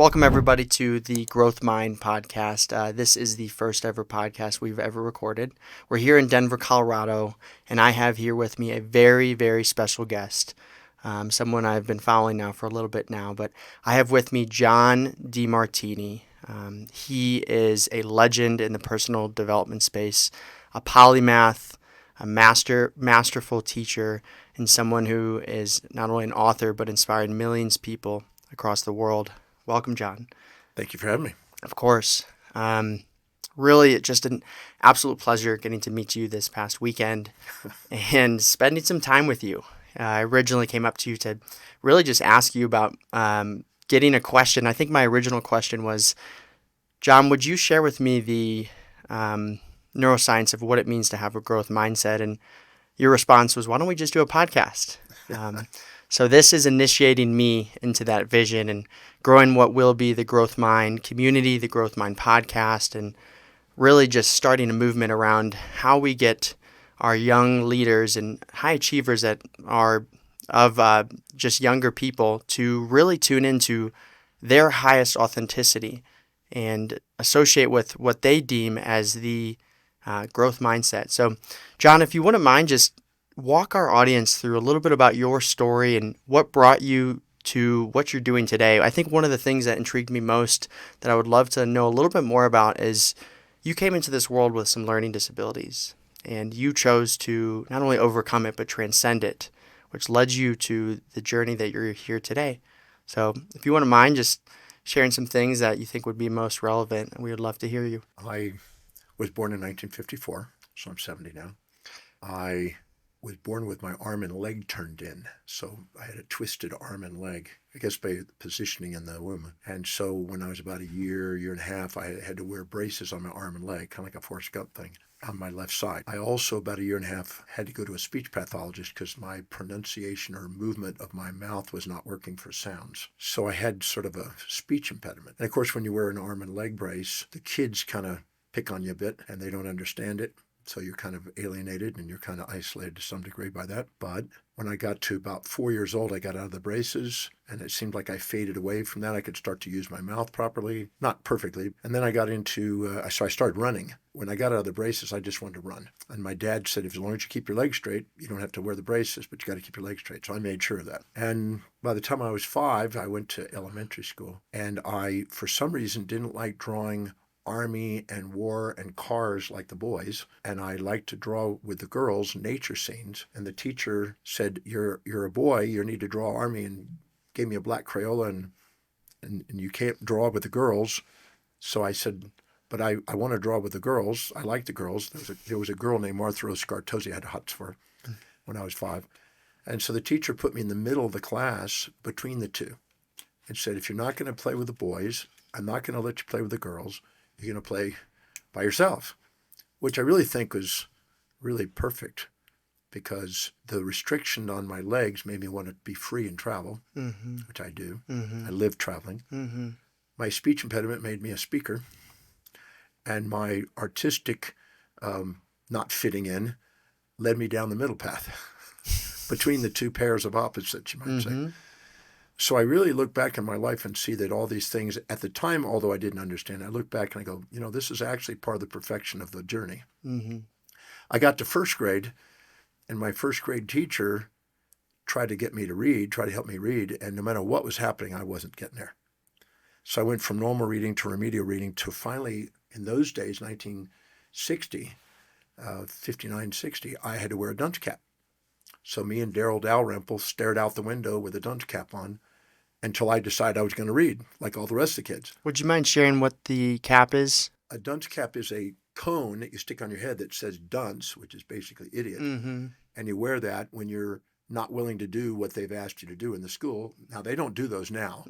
Welcome, everybody, to the GrowthMind podcast. This is the first ever podcast we've ever recorded. We're here in Denver, Colorado, and I have here with me a very, very special guest, someone I've been following now for a little bit now, but I have with me John Demartini. He is a legend in the personal development space, a polymath, a masterful teacher, and someone who is not only an author, but inspired millions of people across the world. Welcome, John. Thank you for having me. Of course. Really, just an absolute pleasure getting to meet you this past weekend and spending some time with you. I originally came up to you to really just ask you about getting a question. I think my original question was, John, would you share with me the neuroscience of what it means to have a growth mindset? And your response was, why don't we just do a podcast? So this is initiating me into that vision and growing what will be the GrowthMind community, the GrowthMind podcast, and really just starting a movement around how we get our young leaders and high achievers that are of just younger people to really tune into their highest authenticity and associate with what they deem as the growth mindset. So, John, if you wouldn't mind just walk our audience through a little bit about your story and what brought you to what you're doing today. I think one of the things that intrigued me most that I would love to know a little bit more about is you came into this world with some learning disabilities and you chose to not only overcome it but transcend it, which led you to the journey that you're here today. So if you wouldn't mind just sharing some things that you think would be most relevant, we would love to hear you. I was born in 1954, so I'm 70 now. I was born with my arm and leg turned in. So I had a twisted arm and leg, I guess by positioning in the womb. And so when I was about a year and a half, I had to wear braces on my arm and leg, kind of like a Forrest Gump thing, on my left side. I also, about a year and a half, had to go to a speech pathologist because my pronunciation or movement of my mouth was not working for sounds. So I had sort of a speech impediment. And of course, when you wear an arm and leg brace, the kids kind of pick on you a bit and they don't understand it. So you're kind of alienated and you're kind of isolated to some degree by that. But when I got to about 4 years old, I got out of the braces and it seemed like I faded away from that. I could start to use my mouth properly, not perfectly. And then I got into, so I started running. When I got out of the braces, I just wanted to run. And my dad said, as long as you keep your legs straight, you don't have to wear the braces, but you got to keep your legs straight. So I made sure of that. And by the time I was 5, I went to elementary school. And I, for some reason, didn't like drawing army and war and cars like the boys, and I like to draw with the girls nature scenes. And the teacher said, you're a boy, you need to draw army, and gave me a black Crayola, and you can't draw with the girls. So I said, but I want to draw with the girls. I like the girls. There was a girl named Martha Rose Scartosi I had hots for when I was 5. And so the teacher put me in the middle of the class between the two and said, if you're not going to play with the boys, I'm not going to let you play with the girls. You're going to play by yourself, which I really think was really perfect because the restriction on my legs made me want to be free and travel, which I do. I live traveling. My speech impediment made me a speaker, and my artistic not fitting in led me down the middle path between the two pairs of opposites, you might say. So I really look back in my life and see that all these things, at the time, although I didn't understand, I look back and I go, this is actually part of the perfection of the journey. I got to first grade, and my first grade teacher tried to get me to read, tried to help me read, and no matter what was happening, I wasn't getting there. So I went from normal reading to remedial reading to finally, in those days, 1960, 59, 60, I had to wear a dunce cap. So me and Daryl Dalrymple stared out the window with a dunce cap on until I decided I was going to read, like all the rest of the kids. Would you mind sharing what the cap is? A dunce cap is a cone that you stick on your head that says dunce, which is basically idiot. And you wear that when you're not willing to do what they've asked you to do in the school. Now, they don't do those now,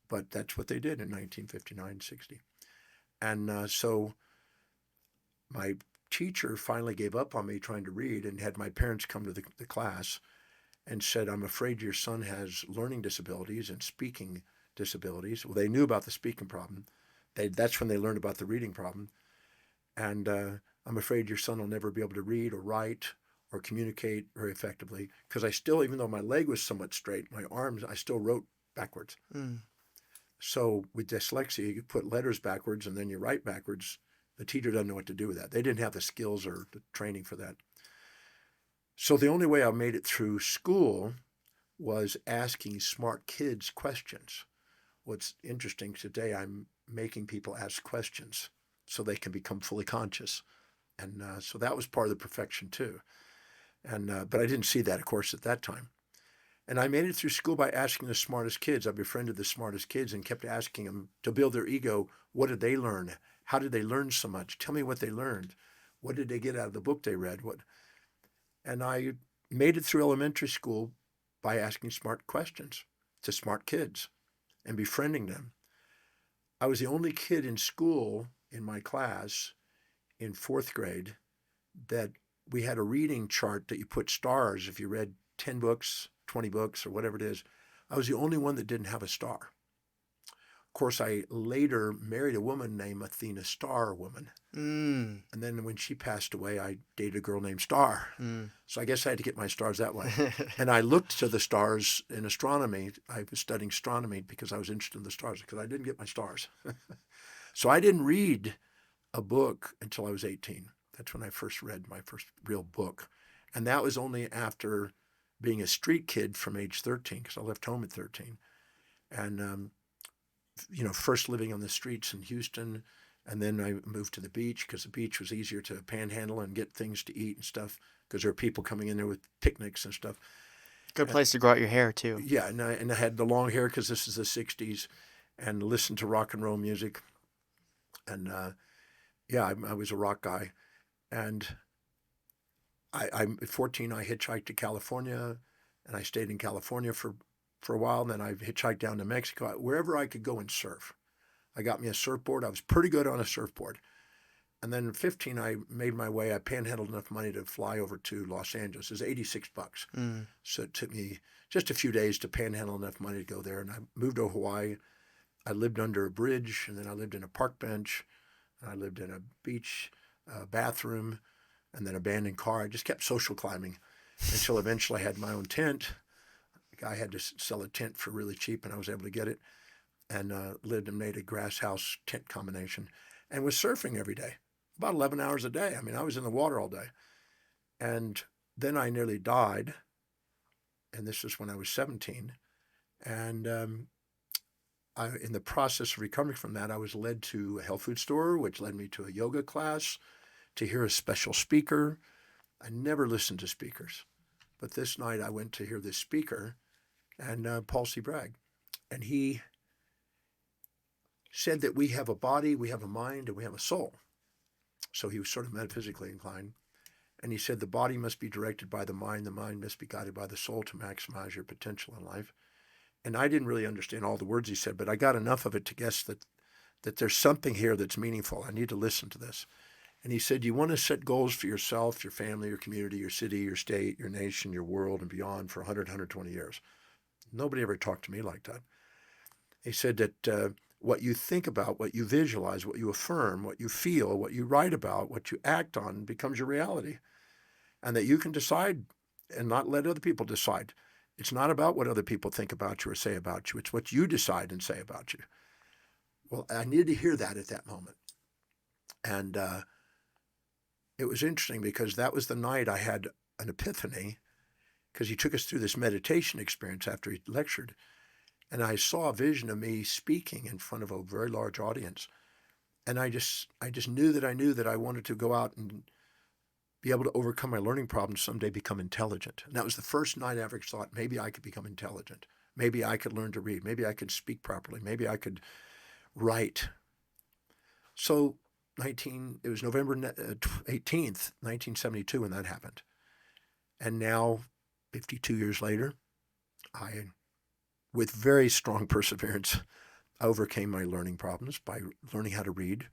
but that's what they did in 1959, 60. And so my teacher finally gave up on me trying to read and had my parents come to the class and said, I'm afraid your son has learning disabilities and speaking disabilities. Well, they knew about the speaking problem. That's when they learned about the reading problem. And I'm afraid your son will never be able to read or write or communicate very effectively. Because I still, even though my leg was somewhat straight, my arms, I still wrote backwards. So with dyslexia, you put letters backwards and then you write backwards. The teacher doesn't know what to do with that. They didn't have the skills or the training for that. So the only way I made it through school was asking smart kids questions. What's interesting today, I'm making people ask questions so they can become fully conscious. And so that was part of the perfection too. And but I didn't see that, of course, at that time. And I made it through school by asking the smartest kids. I befriended the smartest kids and kept asking them to build their ego. What did they learn? How did they learn so much? Tell me what they learned. What did they get out of the book they read? And I made it through elementary school by asking smart questions to smart kids and befriending them. I was the only kid in school in my class in fourth grade that we had a reading chart that you put stars if you read 10 books, 20 books, or whatever it is. I was the only one that didn't have a star. Of course, I later married a woman named Athena Star Woman. Mm. And then when she passed away, I dated a girl named Star. Mm. So I guess I had to get my stars that way. And I looked to the stars in astronomy. I was studying astronomy because I was interested in the stars because I didn't get my stars. So I didn't read a book until I was 18. That's when I first read my first real book. And that was only after being a street kid from age 13, because I left home at 13. And, first living on the streets in Houston. And then I moved to the beach because the beach was easier to panhandle and get things to eat and stuff because there were people coming in there with picnics and stuff. Good place to grow out your hair, too. Yeah, and I had the long hair because this is the 60s and listened to rock and roll music. And, I was a rock guy. And at 14, I hitchhiked to California, and I stayed in California for a while. And then I hitchhiked down to Mexico, wherever I could go and surf. I got me a surfboard. I was pretty good on a surfboard. And then at 15, I made my way. I panhandled enough money to fly over to Los Angeles. It was $86. Mm. So it took me just a few days to panhandle enough money to go there. And I moved to Hawaii. I lived under a bridge, and then I lived in a park bench. And I lived in a beach bathroom, and then abandoned car. I just kept social climbing until eventually I had my own tent. The guy had to sell a tent for really cheap, and I was able to get it. And lived and made a grass house tent combination and was surfing every day, about 11 hours a day. I mean, I was in the water all day. And then I nearly died. And this was when I was 17. And in the process of recovering from that, I was led to a health food store, which led me to a yoga class, to hear a special speaker. I never listened to speakers. But this night I went to hear this speaker, and Paul C. Bragg. And he said that we have a body, we have a mind, and we have a soul. So he was sort of metaphysically inclined. And he said the body must be directed by the mind must be guided by the soul to maximize your potential in life. And I didn't really understand all the words he said, but I got enough of it to guess that there's something here that's meaningful. I need to listen to this. And he said, you want to set goals for yourself, your family, your community, your city, your state, your nation, your world, and beyond for 100, 120 years. Nobody ever talked to me like that. He said that what you think about, what you visualize, what you affirm, what you feel, what you write about, what you act on becomes your reality. And that you can decide and not let other people decide. It's not about what other people think about you or say about you. It's what you decide and say about you. Well, I needed to hear that at that moment. And it was interesting because that was the night I had an epiphany, because he took us through this meditation experience after he lectured. And I saw a vision of me speaking in front of a very large audience. And I just knew that I wanted to go out and be able to overcome my learning problems, someday become intelligent. And that was the first night I ever thought, maybe I could become intelligent. Maybe I could learn to read. Maybe I could speak properly. Maybe I could write. So it was November 18th, 1972 when that happened. And now, 52 years later, with very strong perseverance, I overcame my learning problems by learning how to read.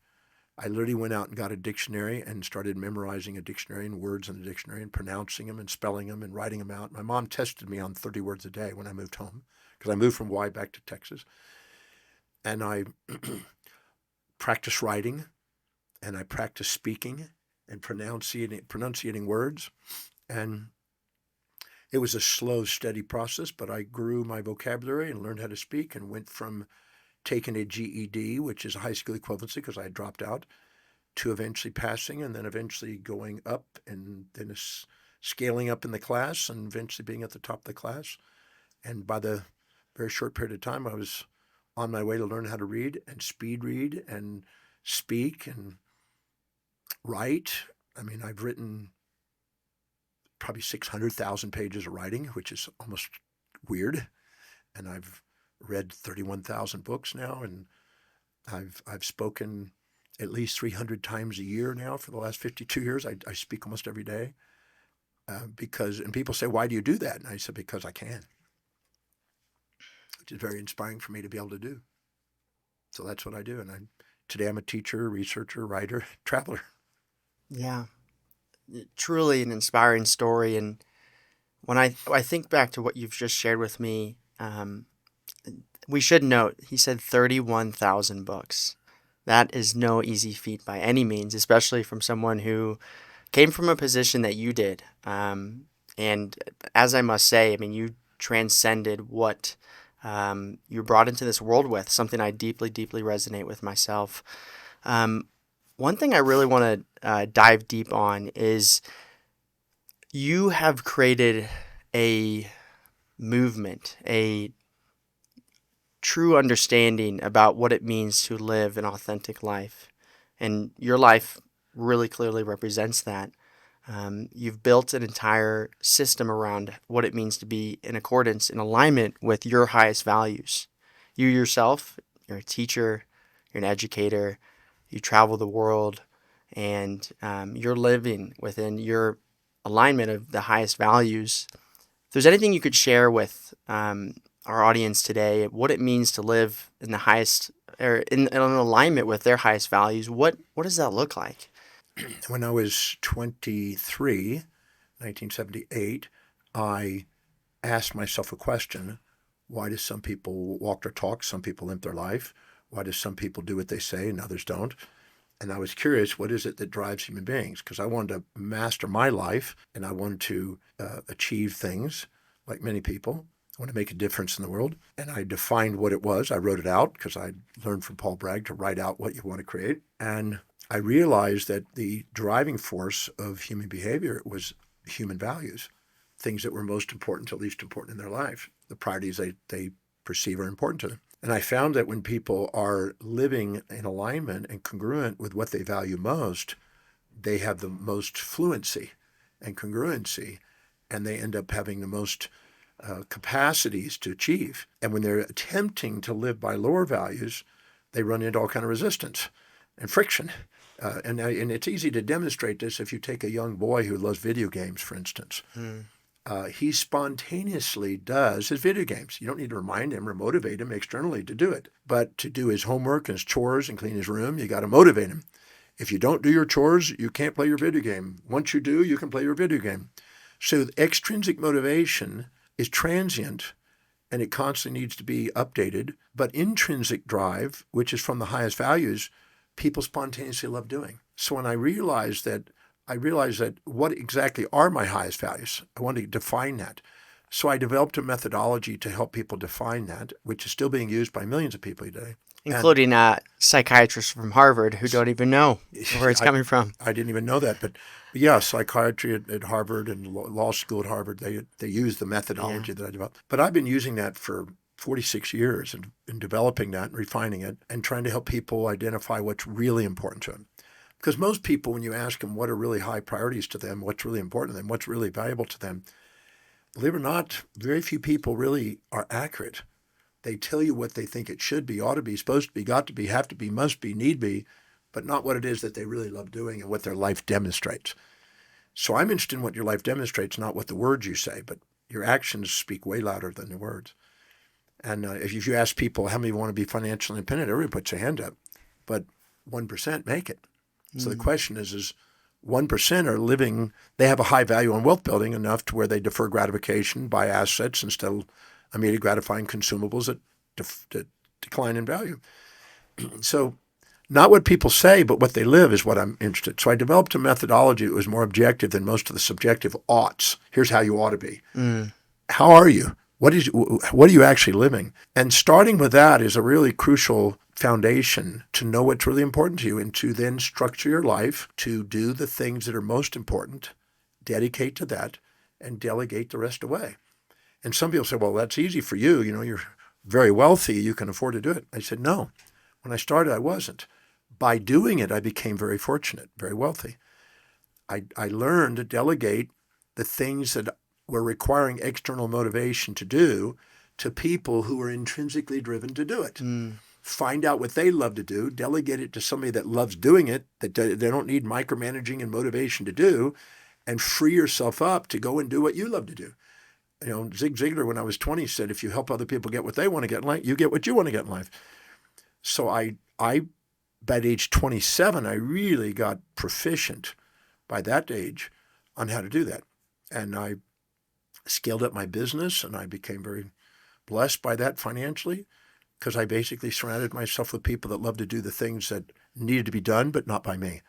I literally went out and got a dictionary and started memorizing a dictionary and words in the dictionary and pronouncing them and spelling them and writing them out. My mom tested me on 30 words a day when I moved home, because I moved from Hawaii back to Texas. And I practiced writing, and I practiced speaking and pronunciating words. And it was a slow, steady process, but I grew my vocabulary and learned how to speak and went from taking a GED, which is a high school equivalency because I had dropped out, to eventually passing and then eventually going up and then scaling up in the class and eventually being at the top of the class. And by the very short period of time, I was on my way to learn how to read and speed read and speak and write. I mean, I've written probably 600,000 pages of writing, which is almost weird. And I've read 31,000 books now, and I've spoken at least 300 times a year now for the last 52 years. I speak almost every day and people say, why do you do that? And I said, because I can, which is very inspiring for me to be able to do. So that's what I do. And today I'm a teacher, researcher, writer, traveler. Yeah, truly an inspiring story. And when I think back to what you've just shared with me, we should note, he said 31,000 books. That is no easy feat by any means, especially from someone who came from a position that you did. And as I must say, I mean, you transcended what you brought into this world with, something I deeply, deeply resonate with myself. One thing I really want to dive deep on is you have created a movement, a true understanding about what it means to live an authentic life. And your life really clearly represents that. You've built an entire system around what it means to be in accordance, in alignment with your highest values. You yourself, you're a teacher, you're an educator, you travel the world, and you're living within your alignment of the highest values. If there's anything you could share with our audience today, what it means to live in the highest, or in alignment with their highest values, what does that look like? When I was 23, 1978, I asked myself a question. Why do some people walk their talk, some people limp their life? Why do some people do what they say and others don't? And I was curious, what is it that drives human beings? Because I wanted to master my life, and I wanted to achieve things like many people. I want to make a difference in the world. And I defined what it was. I wrote it out because I learned from Paul Bragg to write out what you want to create. And I realized that the driving force of human behavior was human values, things that were most important to least important in their life, the priorities they perceive are important to them. And I found that when people are living in alignment and congruent with what they value most, they have the most fluency and congruency, and they end up having the most capacities to achieve. And when they're attempting to live by lower values, they run into all kind of resistance and friction. And it's easy to demonstrate this if you take a young boy who loves video games, for instance. He spontaneously does his video games. You don't need to remind him or motivate him externally to do it. But to do his homework and his chores and clean his room, you got to motivate him. If you don't do your chores, you can't play your video game. Once you do, you can play your video game. So extrinsic motivation is transient, and it constantly needs to be updated. But intrinsic drive, which is from the highest values, people spontaneously love doing. So when I realized that what exactly are my highest values, I wanted to define that. So I developed a methodology to help people define that, which is still being used by millions of people today. Including psychiatrists from Harvard who don't even know where it's coming from. I didn't even know that. But yeah, psychiatry at Harvard and law school at Harvard, they use the methodology that I developed. But I've been using that for 46 years and developing that and refining it and trying to help people identify what's really important to them. Because most people, when you ask them what are really high priorities to them, what's really important to them, what's really valuable to them, believe it or not, very few people really are accurate. They tell you what they think it should be, ought to be, supposed to be, got to be, have to be, must be, need be, but not what it is that they really love doing and what their life demonstrates. So I'm interested in what your life demonstrates, not what the words you say, but your actions speak way louder than the words. And if you ask people how many want to be financially independent, everybody puts their hand up, but 1% make it. So the question is 1% are living, they have a high value on wealth building enough to where they defer gratification, buy assets instead of immediately gratifying consumables that decline in value. So not what people say, but what they live is what I'm interested in. So I developed a methodology that was more objective than most of the subjective oughts. Here's how you ought to be. How are you? What are you actually living? And starting with that is a really crucial foundation to know what's really important to you and to then structure your life to do the things that are most important, dedicate to that, and delegate the rest away. And some people say, well, that's easy for you. You're very wealthy. You can afford to do it. I said, no. When I started, I wasn't. By doing it, I became very fortunate, very wealthy. I learned to delegate the things that were requiring external motivation to do to people who are intrinsically driven to do it. Find out what they love to do, delegate it to somebody that loves doing it, that they don't need micromanaging and motivation to do, and free yourself up to go and do what you love to do. Zig Ziglar, when I was 20, said, if you help other people get what they want to get in life, you get what you want to get in life. So I by age 27, I really got proficient by that age on how to do that. And I scaled up my business, and I became very blessed by that financially, because I basically surrounded myself with people that love to do the things that needed to be done, but not by me.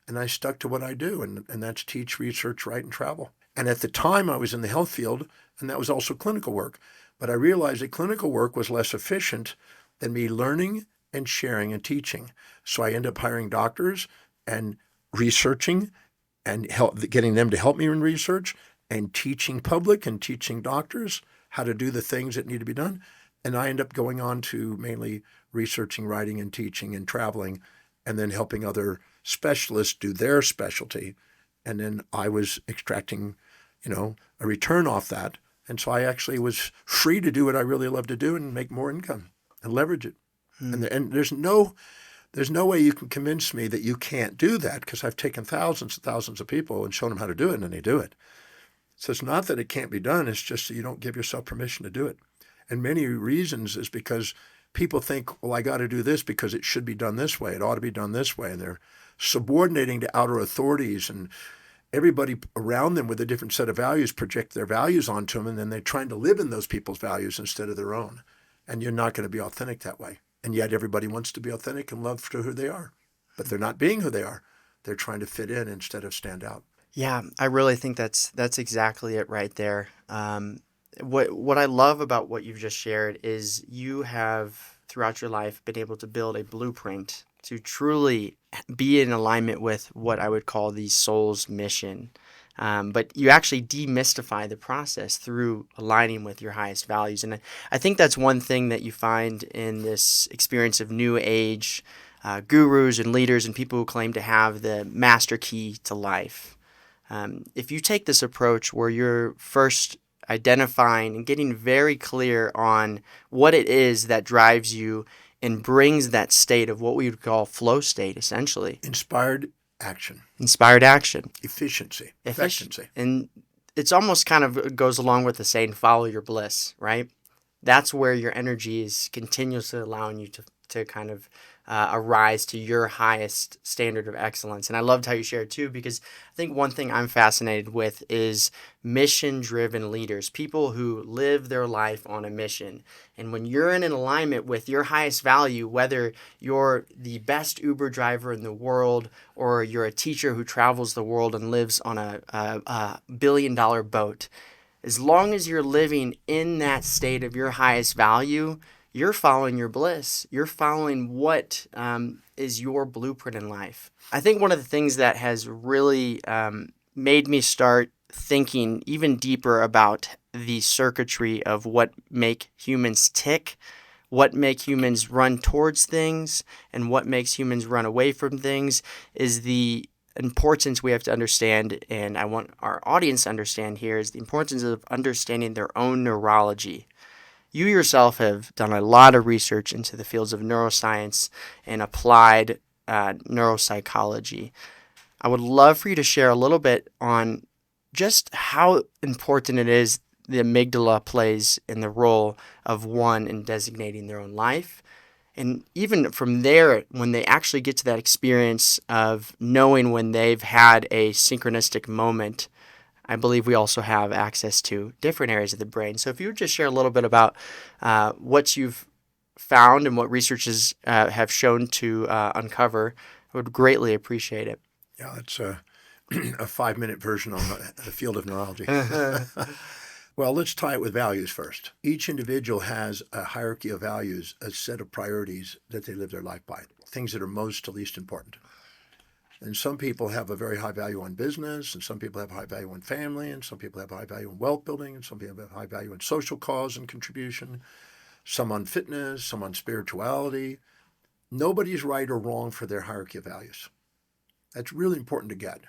And I stuck to what I do, and that's teach, research, write, and travel. And at the time, I was in the health field, and that was also clinical work. But I realized that clinical work was less efficient than me learning and sharing and teaching. So I ended up hiring doctors and researching and getting them to help me in research and teaching public and teaching doctors how to do the things that need to be done. And I ended up going on to mainly researching, writing, and teaching and traveling, and then helping other specialists do their specialty. And then I was extracting, a return off that. And so I actually was free to do what I really love to do and make more income and leverage it. And there's no way you can convince me that you can't do that, because I've taken thousands and thousands of people and shown them how to do it, and then they do it. So it's not that it can't be done. It's just that you don't give yourself permission to do it. And many reasons is because people think, well, I got to do this because it should be done this way. It ought to be done this way. And they're subordinating to outer authorities, and everybody around them with a different set of values project their values onto them, and then they're trying to live in those people's values instead of their own. And you're not going to be authentic that way. And yet everybody wants to be authentic and love to who they are. But they're not being who they are. They're trying to fit in instead of stand out. Yeah, I really think that's exactly it right there. What I love about what you've just shared is you have, throughout your life, been able to build a blueprint to truly be in alignment with what I would call the soul's mission. But you actually demystify the process through aligning with your highest values. And I think that's one thing that you find in this experience of new age gurus and leaders and people who claim to have the master key to life. If you take this approach where you're first identifying and getting very clear on what it is that drives you and brings that state of what we would call flow state, essentially. Inspired action. Inspired action. Efficiency. Efficiency. And it's almost kind of goes along with the saying, follow your bliss, right? That's where your energy is continuously allowing you to kind of arise to your highest standard of excellence. And I loved how you shared too, because I think one thing I'm fascinated with is mission-driven leaders, people who live their life on a mission. And when you're in an alignment with your highest value, whether you're the best Uber driver in the world or you're a teacher who travels the world and lives on a billion-dollar boat, as long as you're living in that state of your highest value, you're following your bliss. You're following what is your blueprint in life. I think one of the things that has really made me start thinking even deeper about the circuitry of what make humans tick, what make humans run towards things, and what makes humans run away from things is the importance we have to understand, and I want our audience to understand here, is the importance of understanding their own neurology. You yourself have done a lot of research into the fields of neuroscience and applied neuropsychology. I would love for you to share a little bit on just how important it is the amygdala plays in the role of one in designating their own life. And even from there, when they actually get to that experience of knowing when they've had a synchronistic moment, I believe we also have access to different areas of the brain. So if you would just share a little bit about what you've found and what researchers have shown to uncover, I would greatly appreciate it. Yeah, it's a 5-minute version on the field of neurology. Well, let's tie it with values first. Each individual has a hierarchy of values, a set of priorities that they live their life by, things that are most to least important. And some people have a very high value on business, and some people have a high value on family, and some people have a high value on wealth building, and some people have a high value on social cause and contribution, some on fitness, some on spirituality. Nobody's right or wrong for their hierarchy of values. That's really important to get,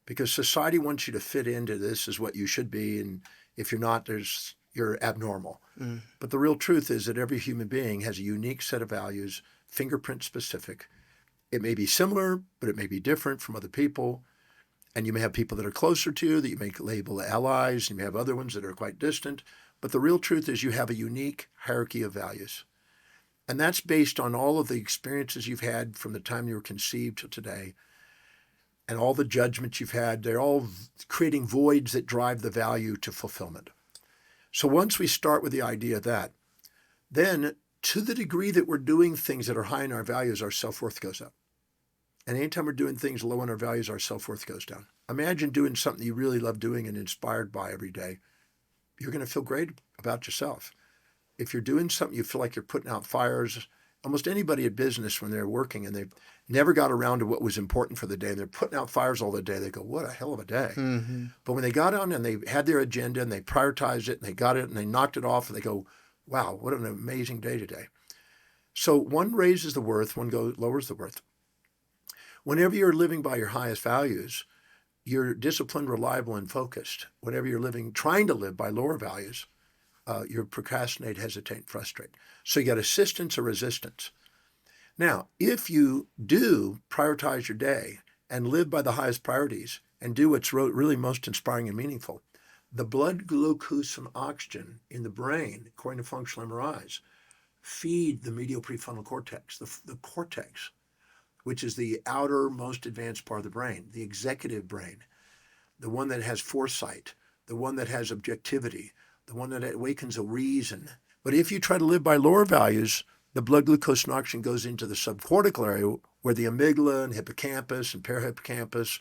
because society wants you to fit into this is what you should be, and if you're not, you're abnormal. Mm. But the real truth is that every human being has a unique set of values, fingerprint specific. It may be similar, but it may be different from other people. And you may have people that are closer to you that you may label allies. You may have other ones that are quite distant. But the real truth is you have a unique hierarchy of values. And that's based on all of the experiences you've had from the time you were conceived to today, and all the judgments you've had. They're all creating voids that drive the value to fulfillment. So once we start with the idea of that, then to the degree that we're doing things that are high in our values, our self-worth goes up. And anytime we're doing things low in our values, our self-worth goes down. Imagine doing something you really love doing and inspired by every day. You're going to feel great about yourself. If you're doing something you feel like you're putting out fires, almost anybody in business when they're working and they've never got around to what was important for the day, and they're putting out fires all the day, they go, what a hell of a day. Mm-hmm. But when they got on and they had their agenda and they prioritized it and they got it and they knocked it off, and they go, wow, what an amazing day today. So one raises the worth, one lowers the worth. Whenever you're living by your highest values, you're disciplined, reliable, and focused. Whenever you're trying to live by lower values, you procrastinate, hesitate, frustrate. So you got assistance or resistance. Now, if you do prioritize your day and live by the highest priorities and do what's really most inspiring and meaningful, the blood glucose and oxygen in the brain, according to functional MRIs, feed the medial prefrontal cortex, the cortex, which is the outer, most advanced part of the brain, the executive brain, the one that has foresight, the one that has objectivity, the one that awakens a reason. But if you try to live by lower values, the blood glucose and oxygen goes into the subcortical area where the amygdala and hippocampus and parahippocampus,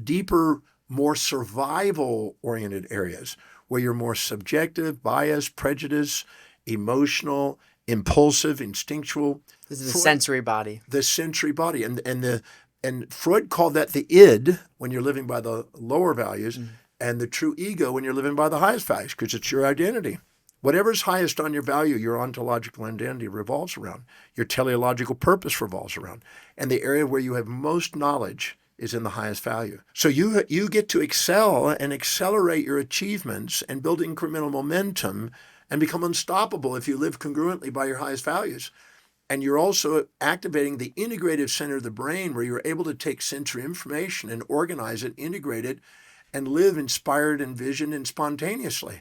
deeper, more survival-oriented areas where you're more subjective, biased, prejudiced, emotional, impulsive, instinctual. This is the sensory body. The sensory body. And Freud called that the id when you're living by the lower values, and the true ego when you're living by the highest values, because it's your identity. Whatever's highest on your value, your ontological identity revolves around. Your teleological purpose revolves around. And the area where you have most knowledge is in the highest value. So you get to excel and accelerate your achievements and build incremental momentum and become unstoppable if you live congruently by your highest values. And you're also activating the integrative center of the brain where you're able to take sensory information and organize it, integrate it, and live inspired and visioned and spontaneously.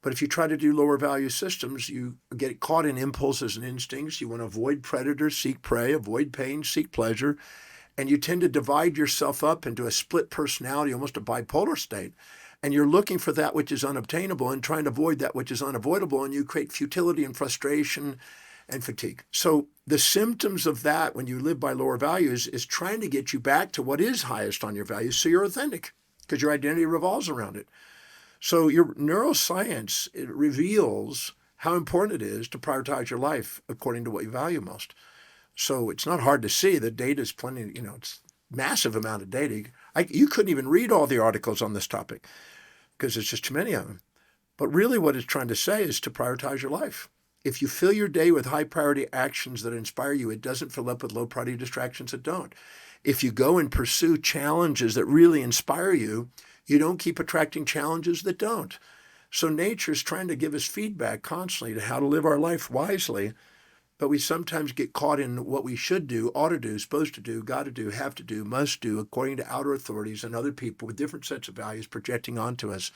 But if you try to do lower value systems, you get caught in impulses and instincts. You want to avoid predators, seek prey, avoid pain, seek pleasure. And you tend to divide yourself up into a split personality, almost a bipolar state. And you're looking for that which is unobtainable and trying to avoid that which is unavoidable. And you create futility and frustration and fatigue. So the symptoms of that when you live by lower values is trying to get you back to what is highest on your values so you're authentic, because your identity revolves around it. So your neuroscience, it reveals how important it is to prioritize your life according to what you value most. So it's not hard to see. The data is plenty, it's massive amount of data. You couldn't even read all the articles on this topic because it's just too many of them. But really what it's trying to say is to prioritize your life. If you fill your day with high priority actions that inspire you, it doesn't fill up with low priority distractions that don't. If you go and pursue challenges that really inspire you, you don't keep attracting challenges that don't. So nature's trying to give us feedback constantly to how to live our life wisely, but we sometimes get caught in what we should do, ought to do, supposed to do, got to do, have to do, must do, according to outer authorities and other people with different sets of values projecting onto us.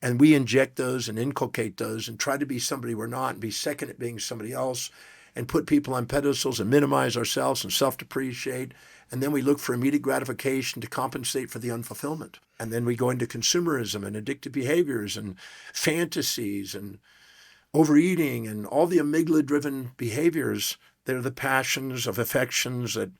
And we inject those and inculcate those and try to be somebody we're not and be second at being somebody else and put people on pedestals and minimize ourselves and self-depreciate. And then we look for immediate gratification to compensate for the unfulfillment. And then we go into consumerism and addictive behaviors and fantasies and overeating and all the amygdala-driven behaviors that are the passions of affections that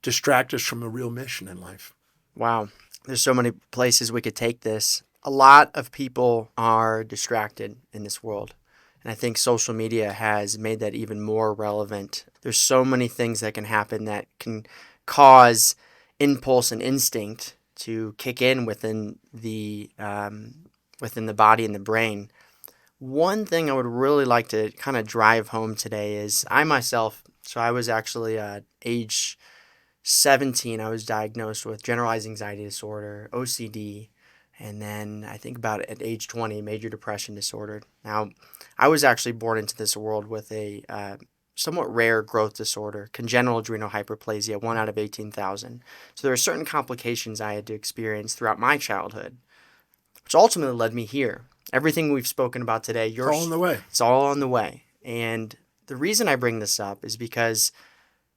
distract us from a real mission in life. Wow. There's so many places we could take this. A lot of people are distracted in this world. And I think social media has made that even more relevant. There's so many things that can happen that can cause impulse and instinct to kick in within the body and the brain. One thing I would really like to kind of drive home today is I myself, so I was actually age 17, I was diagnosed with generalized anxiety disorder, OCD, and then I think about at age 20, major depression disorder. Now, I was actually born into this world with a somewhat rare growth disorder, congenital adrenal hyperplasia, 1 out of 18,000. So there are certain complications I had to experience throughout my childhood, which ultimately led me here. Everything we've spoken about today, It's all on the way. it's all on the way. And the reason I bring this up is because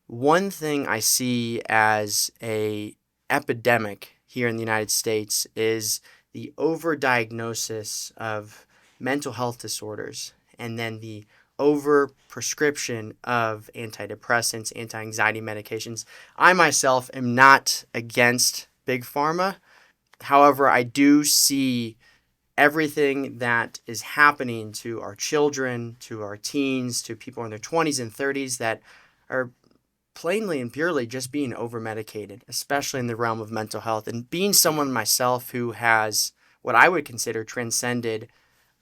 one thing I see as a epidemic here in the United States is the overdiagnosis of mental health disorders and then the overprescription of antidepressants, anti-anxiety medications. I myself am not against big pharma. However, I do see everything that is happening to our children, to our teens, to people in their 20s and 30s that are plainly and purely just being over medicated, especially in the realm of mental health. And being someone myself who has what I would consider transcended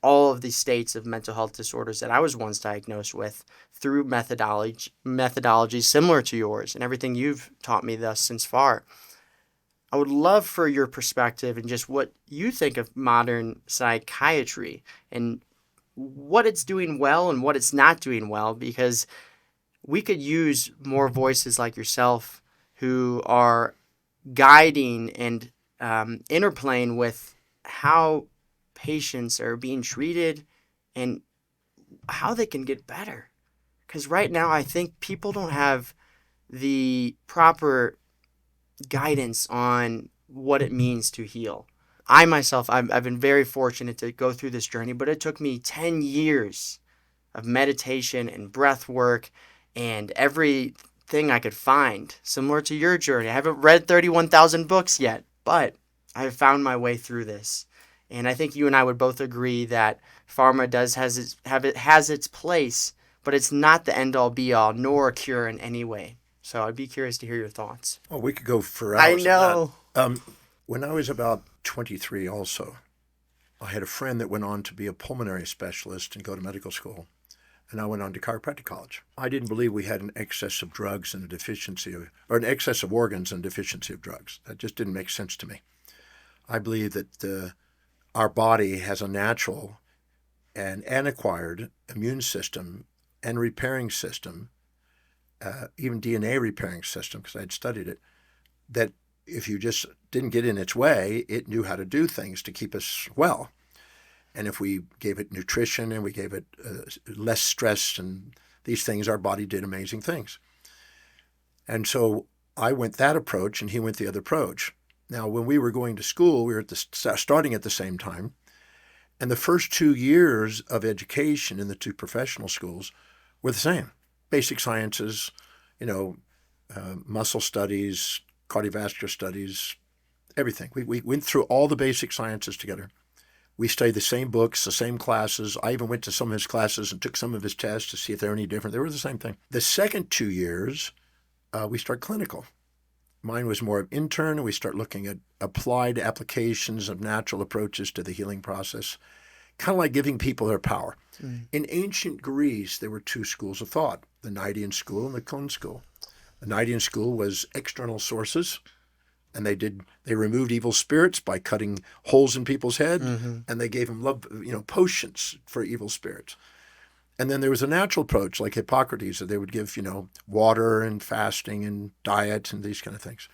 all of the states of mental health disorders that I was once diagnosed with through methodologies similar to yours and everything you've taught me thus since far. I would love for your perspective and just what you think of modern psychiatry and what it's doing well and what it's not doing well, because we could use more voices like yourself who are guiding and interplaying with how patients are being treated and how they can get better. Because right now, I think people don't have the proper guidance on what it means to heal. I myself, I've been very fortunate to go through this journey, but it took me 10 years of meditation and breath work and everything I could find, similar to your journey. I haven't read 31,000 books yet, but I have found my way through this. And I think you and I would both agree that pharma has its place, but it's not the end-all be-all, nor a cure in any way. So I'd be curious to hear your thoughts. Oh, we could go for I hours on know. that. When I was about 23 also, I had a friend that went on to be a pulmonary specialist and go to medical school. And I went on to chiropractic college. I didn't believe we had an excess of drugs and a deficiency of, or an excess of organs and deficiency of drugs. That just didn't make sense to me. I believe that our body has a natural and acquired immune system and repairing system, even DNA repairing system, because I had studied it, that if you just didn't get in its way, it knew how to do things to keep us well. And if we gave it nutrition and we gave it less stress and these things, our body did amazing things. And so I went that approach and he went the other approach. Now, when we were going to school, we were starting at the same time. And the first 2 years of education in the two professional schools were the same. Basic sciences, muscle studies, cardiovascular studies, everything. We went through all the basic sciences together. We studied the same books, the same classes. I even went to some of his classes and took some of his tests to see if they were any different. They were the same thing. The second 2 years, we start clinical. Mine was more of intern, and we start looking at applied applications of natural approaches to the healing process, kind of like giving people their power. Mm. In ancient Greece, there were two schools of thought, the Gnidian school and the Cone school. The Gnidian school was external sources, and they removed evil spirits by cutting holes in people's head, and they gave them potions for evil spirits. And then there was a natural approach, like Hippocrates, that they would give, water and fasting and diet and these kind of things.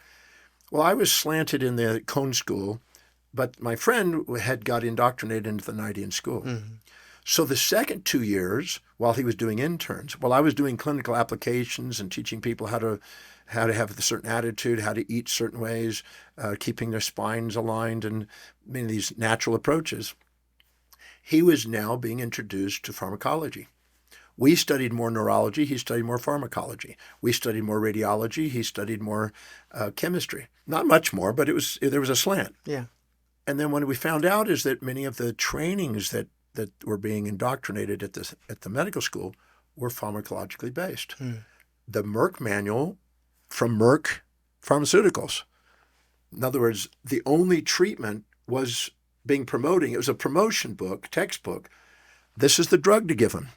Well, I was slanted in the Cone school, but my friend had got indoctrinated into the Gnidian school. Mm-hmm. So the second 2 years, while he was doing interns, while I was doing clinical applications and teaching people how to have a certain attitude, how to eat certain ways, keeping their spines aligned, and many of these natural approaches, he was now being introduced to pharmacology. We studied more neurology. He studied more pharmacology. We studied more radiology. He studied more chemistry. Not much more, but there was a slant. Yeah. And then what we found out is that many of the trainings that were being indoctrinated at the medical school were pharmacologically based. The Merck manual from Merck Pharmaceuticals. In other words, the only treatment was being promoting. It was a promotion book, textbook. This is the drug to give them.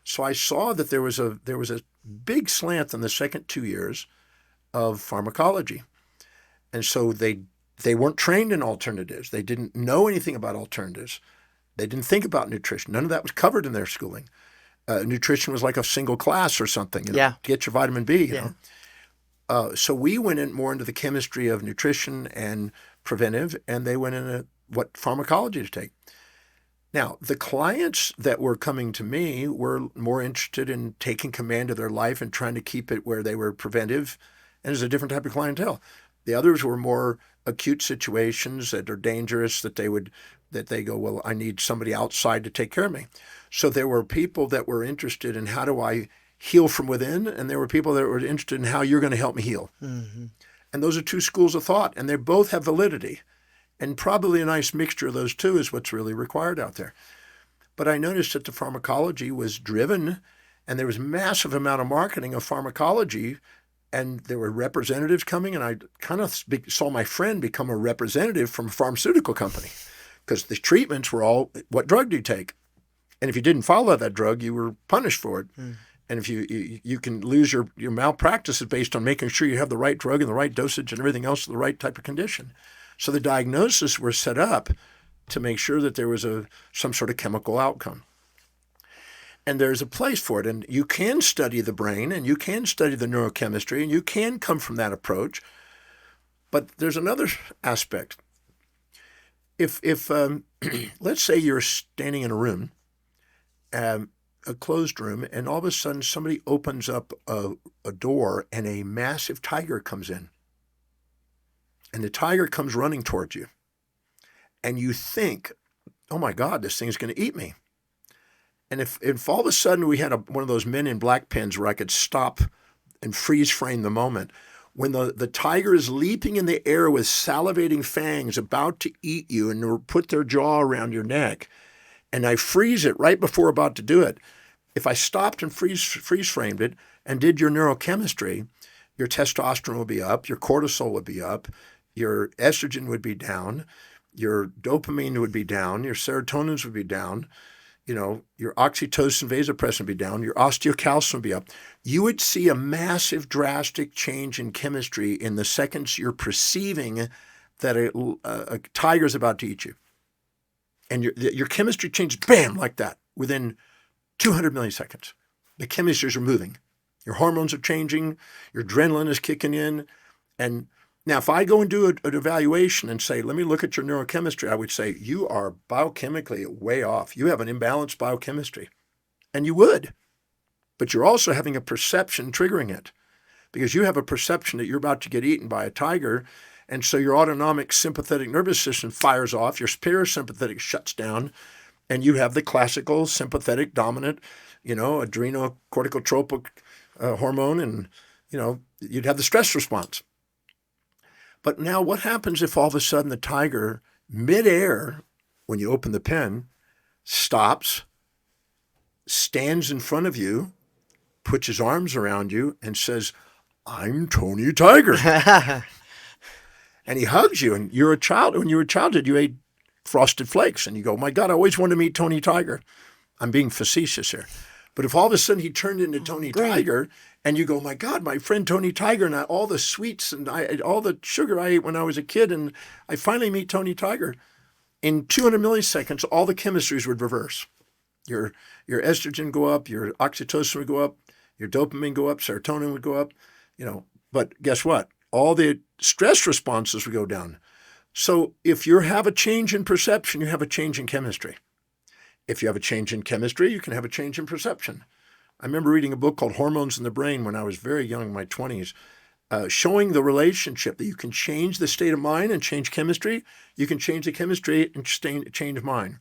So I saw that there was a big slant in the second 2 years of pharmacology. And so they weren't trained in alternatives. They didn't know anything about alternatives. They didn't think about nutrition. None of that was covered in their schooling. Nutrition was like a single class or something, to get your vitamin B, you know. So we went in more into the chemistry of nutrition and preventive, and they went into what pharmacology to take. Now, the clients that were coming to me were more interested in taking command of their life and trying to keep it where they were preventive, and it's a different type of clientele. The others were more acute situations that are dangerous, that they go, well, I need somebody outside to take care of me. So there were people that were interested in how do I heal from within, and there were people that were interested in how you're going to help me heal. Mm-hmm. And those are two schools of thought, and they both have validity. And probably a nice mixture of those two is what's really required out there. But I noticed that the pharmacology was driven, and there was massive amount of marketing of pharmacology, and there were representatives coming, and I kind of saw my friend become a representative from a pharmaceutical company because the treatments were all, what drug do you take? And if you didn't follow that drug, you were punished for it. And if you can lose your malpractice based on making sure you have the right drug and the right dosage and everything else, the right type of condition. So the diagnoses were set up to make sure that there was some sort of chemical outcome. And there's a place for it. And you can study the brain, and you can study the neurochemistry, and you can come from that approach. But there's another aspect. If let's say you're standing in a room, a closed room, and all of a sudden somebody opens up a door and a massive tiger comes in. And the tiger comes running towards you. And you think, oh my God, this thing's going to eat me. And if all of a sudden we had one of those Men in Black pens where I could stop and freeze frame the moment, when the tiger is leaping in the air with salivating fangs about to eat you and put their jaw around your neck, and I freeze it right before about to do it, if I stopped and freeze framed it and did your neurochemistry, your testosterone would be up, your cortisol would be up, your estrogen would be down, your dopamine would be down, your serotonins would be down, your oxytocin, vasopressin would be down, your osteocalcin would be up. You would see a massive, drastic change in chemistry in the seconds you're perceiving that a tiger is about to eat you. And your chemistry changes, bam, like that, within 200 milliseconds. The chemistries are moving. Your hormones are changing. Your adrenaline is kicking in. And now, if I go and do an evaluation and say, let me look at your neurochemistry, I would say, you are biochemically way off. You have an imbalanced biochemistry. And you would. But you're also having a perception triggering it. Because you have a perception that you're about to get eaten by a tiger. And so your autonomic sympathetic nervous system fires off. Your parasympathetic shuts down. And you have the classical sympathetic dominant, adrenocorticotropic hormone. And, you'd have the stress response. But now what happens if all of a sudden the tiger, midair, when you open the pen, stops, stands in front of you, puts his arms around you, and says, I'm Tony Tiger. And he hugs you, and you're a child. When you were a childhood, you ate Frosted Flakes, and you go, my God, I always wanted to meet Tony Tiger. I'm being facetious here. But if all of a sudden he turned into Tony Tiger, and you go, my God, my friend Tony Tiger, and all the sweets and all the sugar I ate when I was a kid, and I finally meet Tony Tiger, in 200 milliseconds, all the chemistries would reverse. Your estrogen go up, your oxytocin would go up, your dopamine go up, serotonin would go up, But guess what? All the stress responses would go down. So if you have a change in perception, you have a change in chemistry. If you have a change in chemistry, you can have a change in perception. I remember reading a book called Hormones in the Brain when I was very young, in my 20s, showing the relationship that you can change the state of mind and change chemistry. You can change the chemistry and change mind.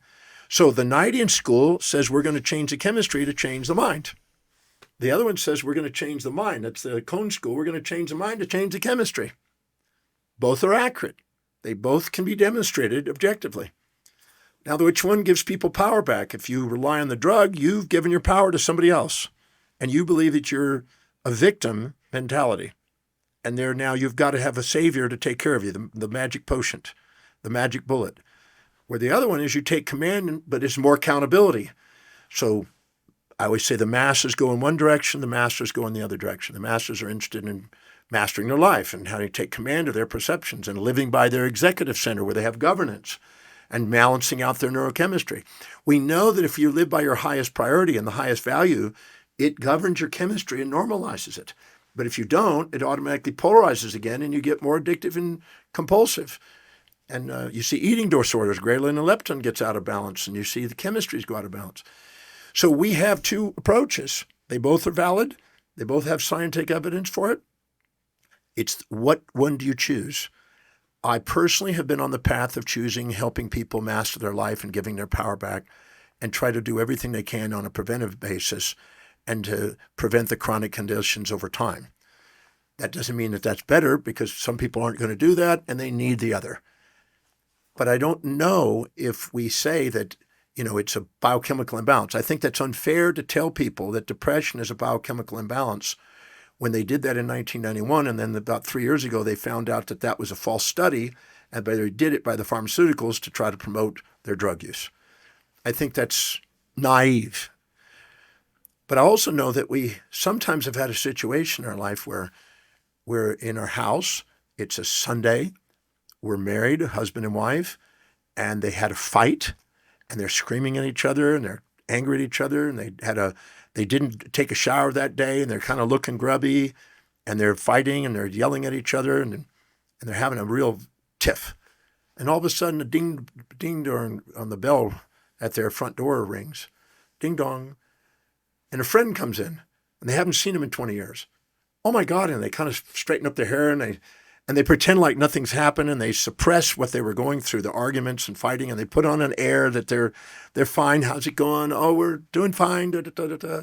So the Knightian school says we're going to change the chemistry to change the mind. The other one says we're going to change the mind. That's the Cone school. We're going to change the mind to change the chemistry. Both are accurate. They both can be demonstrated objectively. Now, which one gives people power back? If you rely on the drug, you've given your power to somebody else, and you believe that you're a victim mentality. And there now you've got to have a savior to take care of you, the magic potion, the magic bullet. Where the other one is you take command, but it's more accountability. So I always say the masses go in one direction, the masters go in the other direction. The masters are interested in mastering their life and how to take command of their perceptions and living by their executive center where they have governance and balancing out their neurochemistry. We know that if you live by your highest priority and the highest value, it governs your chemistry and normalizes it. But if you don't, it automatically polarizes again and you get more addictive and compulsive. And you see eating disorders, ghrelin and leptin gets out of balance, and you see the chemistries go out of balance. So we have two approaches. They both are valid. They both have scientific evidence for it. It's what one do you choose? I personally have been on the path of choosing helping people master their life and giving their power back and try to do everything they can on a preventive basis and to prevent the chronic conditions over time. That doesn't mean that that's better because some people aren't going to do that and they need the other. But I don't know if we say that, it's a biochemical imbalance. I think that's unfair to tell people that depression is a biochemical imbalance when they did that in 1991. And then about 3 years ago, they found out that that was a false study and they did it by the pharmaceuticals to try to promote their drug use. I think that's naive. But I also know that we sometimes have had a situation in our life where we're in our house, it's a Sunday, we're married, a husband and wife, and they had a fight, and they're screaming at each other, and they're angry at each other, and they didn't take a shower that day, and they're kind of looking grubby, and they're fighting, and they're yelling at each other, and they're having a real tiff. And all of a sudden, a ding dong on the bell at their front door rings, ding dong, and a friend comes in, and they haven't seen him in 20 years. Oh my God! And they kind of straighten up their hair, and they pretend like nothing's happened, and they suppress what they were going through, the arguments and fighting, and they put on an air that they're fine. How's it going? Oh, we're doing fine. Da, da, da, da, da.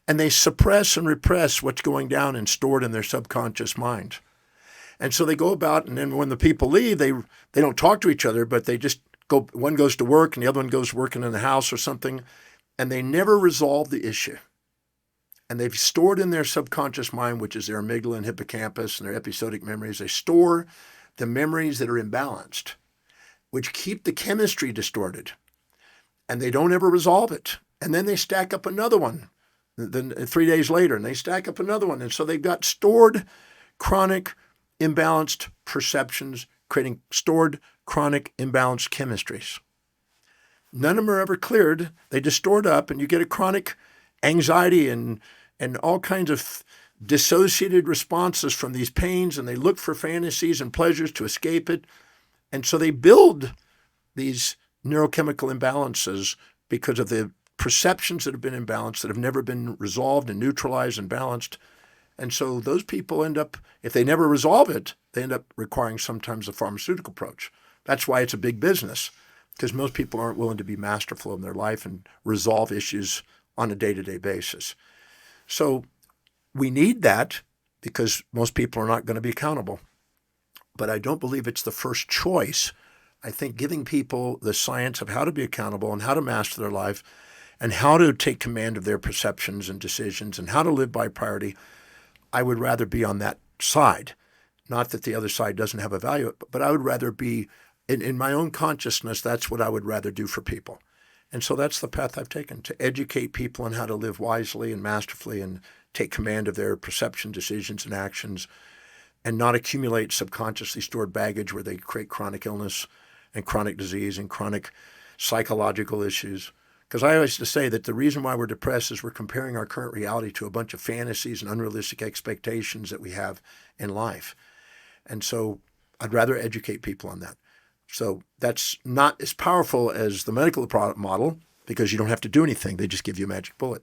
And they suppress and repress what's going down and stored in their subconscious mind. And so they go about, and then when the people leave, they don't talk to each other, but they just go. One goes to work, and the other one goes working in the house or something, and they never resolve the issue. And they've stored in their subconscious mind, which is their amygdala and hippocampus and their episodic memories, they store the memories that are imbalanced, which keep the chemistry distorted. And they don't ever resolve it. And then they stack up another one then 3 days later, and they stack up another one. And so they've got stored chronic imbalanced perceptions, creating stored chronic imbalanced chemistries. None of them are ever cleared. They distort up, and you get a chronic anxiety and all kinds of dissociated responses from these pains, and they look for fantasies and pleasures to escape it. And so they build these neurochemical imbalances because of the perceptions that have been imbalanced, that have never been resolved and neutralized and balanced. And so those people end up, if they never resolve it, they end up requiring sometimes a pharmaceutical approach. That's why it's a big business, because most people aren't willing to be masterful in their life and resolve issues on a day-to-day basis. So we need that because most people are not going to be accountable. But I don't believe it's the first choice. I think giving people the science of how to be accountable and how to master their life and how to take command of their perceptions and decisions and how to live by priority, I would rather be on that side. Not that the other side doesn't have a value, but I would rather be, in my own consciousness, that's what I would rather do for people. And so that's the path I've taken, to educate people on how to live wisely and masterfully and take command of their perception, decisions, and actions, and not accumulate subconsciously stored baggage where they create chronic illness and chronic disease and chronic psychological issues. Because I always say that the reason why we're depressed is we're comparing our current reality to a bunch of fantasies and unrealistic expectations that we have in life. And so I'd rather educate people on that. So that's not as powerful as the medical model because you don't have to do anything. They just give you a magic bullet.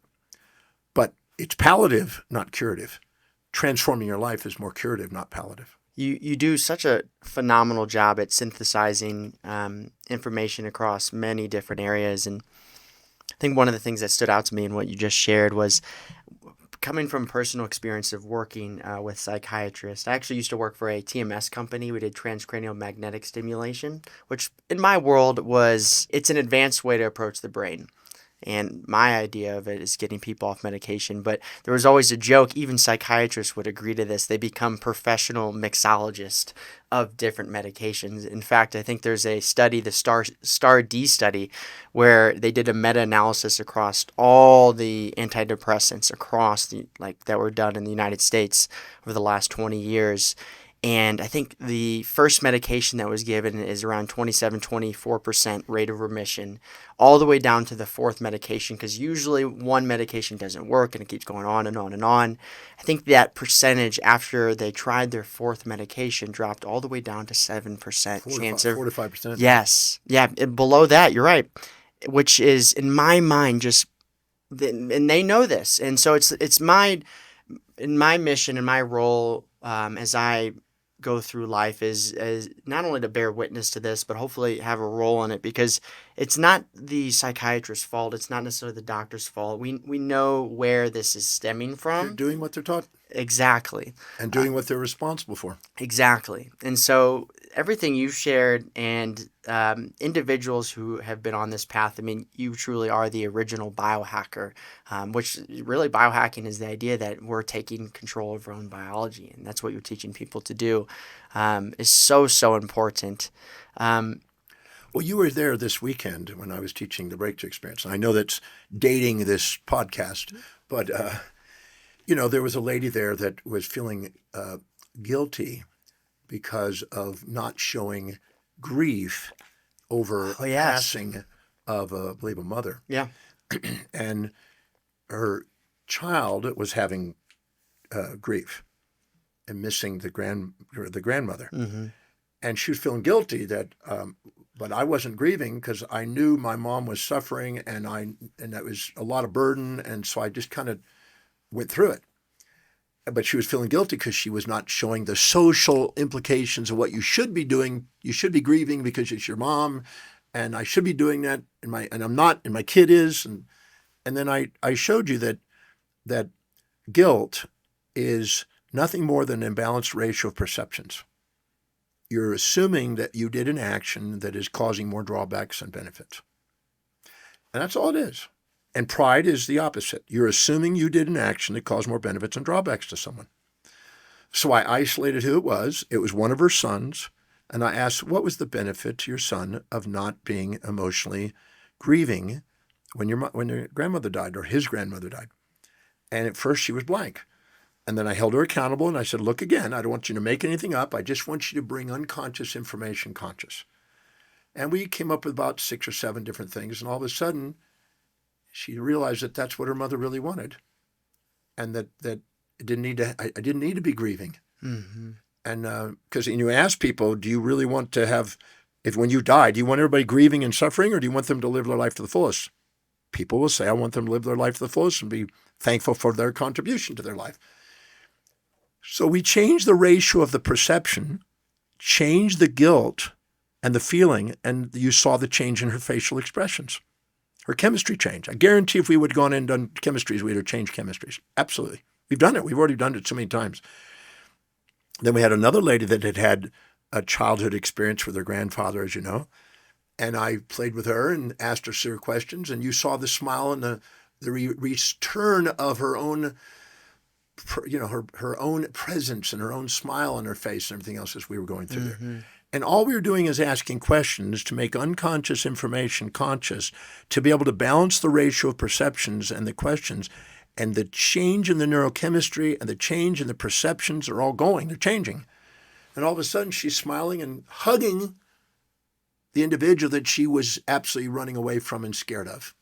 But it's palliative, not curative. Transforming your life is more curative, not palliative. You do such a phenomenal job at synthesizing information across many different areas. And I think one of the things that stood out to me in what you just shared was coming from personal experience of working with psychiatrists, I actually used to work for a TMS company. We did transcranial magnetic stimulation, which in my world it's an advanced way to approach the brain. And my idea of it is getting people off medication. But there was always a joke, even psychiatrists would agree to this. They become professional mixologists of different medications. In fact, I think there's a study, the STAR D study, where they did a meta-analysis across all the antidepressants that were done in the United States over the last 20 years. And I think the first medication that was given is around 27-24% rate of remission, all the way down to the fourth medication, because usually one medication doesn't work and it keeps going on and on and on. I think that percentage after they tried their fourth medication dropped all the way down to 7% chance of 4 to 5%. Yes. Yeah, below that, you're right. Which is in my mind just and they know this. And so it's my mission and my role as I go through life is not only to bear witness to this, but hopefully have a role in it, because it's not the psychiatrist's fault. It's not necessarily the doctor's fault. We know where this is stemming from. They're doing what they're taught. Exactly. And doing what they're responsible for. Exactly. And so everything you've shared and individuals who have been on this path, I mean, you truly are the original biohacker, which really biohacking is the idea that we're taking control of our own biology. And that's what you're teaching people to do, is so, so important. Well, you were there this weekend when I was teaching the Breakthrough Experience. I know that's dating this podcast, but there was a lady there that was feeling guilty because of not showing grief over passing of, I believe, a mother. Yeah. And her child was having grief and missing the grandmother. Mm-hmm. And she was feeling guilty but I wasn't grieving because I knew my mom was suffering and that was a lot of burden. And so I just kind of went through it. But she was feeling guilty because she was not showing the social implications of what you should be doing. You should be grieving because it's your mom, and I should be doing that, and I'm not, and my kid is. And then I showed you that guilt is nothing more than an imbalanced ratio of perceptions. You're assuming that you did an action that is causing more drawbacks than benefits. And that's all it is. And pride is the opposite. You're assuming you did an action that caused more benefits and drawbacks to someone. So I isolated who it was. It was one of her sons. And I asked, what was the benefit to your son of not being emotionally grieving when your grandmother died or his grandmother died? And at first she was blank. And then I held her accountable and I said, look again, I don't want you to make anything up. I just want you to bring unconscious information conscious. And we came up with about 6 or 7 different things. And all of a sudden, she realized that that's what her mother really wanted. And that it didn't need to, I didn't need to be grieving. Mm-hmm. And because you ask people, do you really want to have, when you die, do you want everybody grieving and suffering, or do you want them to live their life to the fullest? People will say, I want them to live their life to the fullest and be thankful for their contribution to their life. So we changed the ratio of the perception, changed the guilt and the feeling, and you saw the change in her facial expressions. Her chemistry changed. I guarantee if we would have gone in and done chemistries, we'd have changed chemistries. Absolutely. We've done it. We've already done it so many times. Then we had another lady that had a childhood experience with her grandfather, as you know, and I played with her and asked her serious questions, and you saw the smile and the return of her own, her own presence and her own smile on her face and everything else as we were going through there. And all we were doing is asking questions to make unconscious information conscious, to be able to balance the ratio of perceptions and the questions. And the change in the neurochemistry and the change in the perceptions are all going. They're changing. And all of a sudden, she's smiling and hugging the individual that she was absolutely running away from and scared of.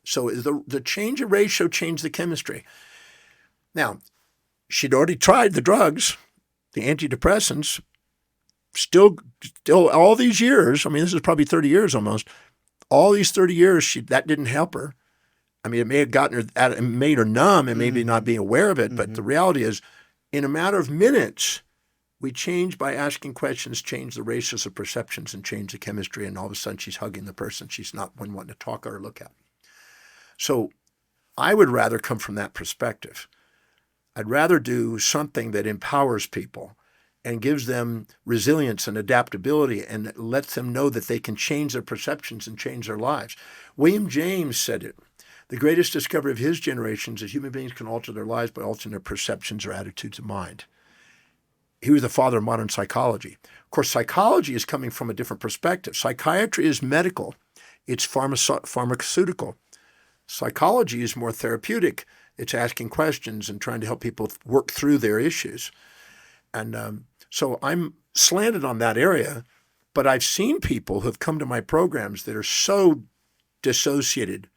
So the change in ratio changed the chemistry. Now, she'd already tried the drugs, the antidepressants. Still all these years, I mean, this is probably 30 years almost, all these 30 years, that didn't help her. I mean, it may have gotten her, it made her numb and maybe not being aware of it, but the reality is, in a matter of minutes, we changed by asking questions, changed the ratios of perceptions and changed the chemistry, and all of a sudden she's hugging the person she's not wanting to talk or look at. So I would rather come from that perspective. I'd rather do something that empowers people and gives them resilience and adaptability and lets them know that they can change their perceptions and change their lives. William James said it. The greatest discovery of his generation is that human beings can alter their lives by altering their perceptions or attitudes of mind. He was the father of modern psychology. Of course, psychology is coming from a different perspective. Psychiatry is medical. It's pharmaceutical. Psychology is more therapeutic. It's asking questions and trying to help people work through their issues. And so I'm slanted on that area, but I've seen people who've come to my programs that are so dissociated.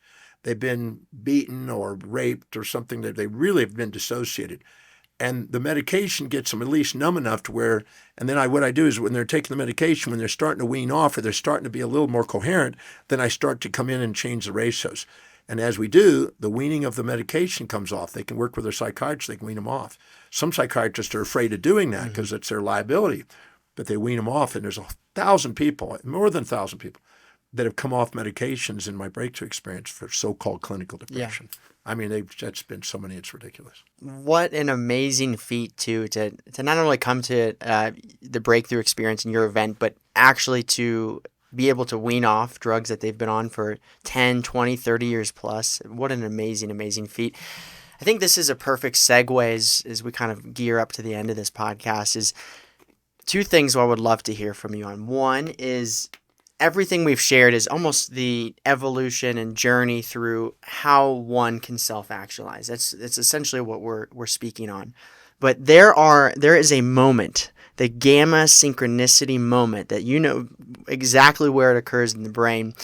They've been beaten or raped or something, that they really have been dissociated. And the medication gets them at least numb enough to where, and then what I do is when they're taking the medication, when they're starting to wean off or they're starting to be a little more coherent, then I start to come in and change the ratios. And as we do, the weaning of the medication comes off. They can work with their psychiatrist, they can wean them off. Some psychiatrists are afraid of doing that because it's their liability, but they wean them off. And there's 1,000 people, more than 1,000 people, that have come off medications in my breakthrough experience for so-called clinical depression. Yeah. I mean, that's been so many, it's ridiculous. What an amazing feat, too, to not only come to the breakthrough experience in your event, but actually to be able to wean off drugs that they've been on for 10, 20, 30 years plus. What an amazing, amazing feat. I think this is a perfect segue as we kind of gear up to the end of this podcast is two things I would love to hear from you on. One is everything we've shared is almost the evolution and journey through how one can self-actualize. That's essentially what we're speaking on. But there is a moment, the gamma synchronicity moment, that you know exactly where it occurs in the brain.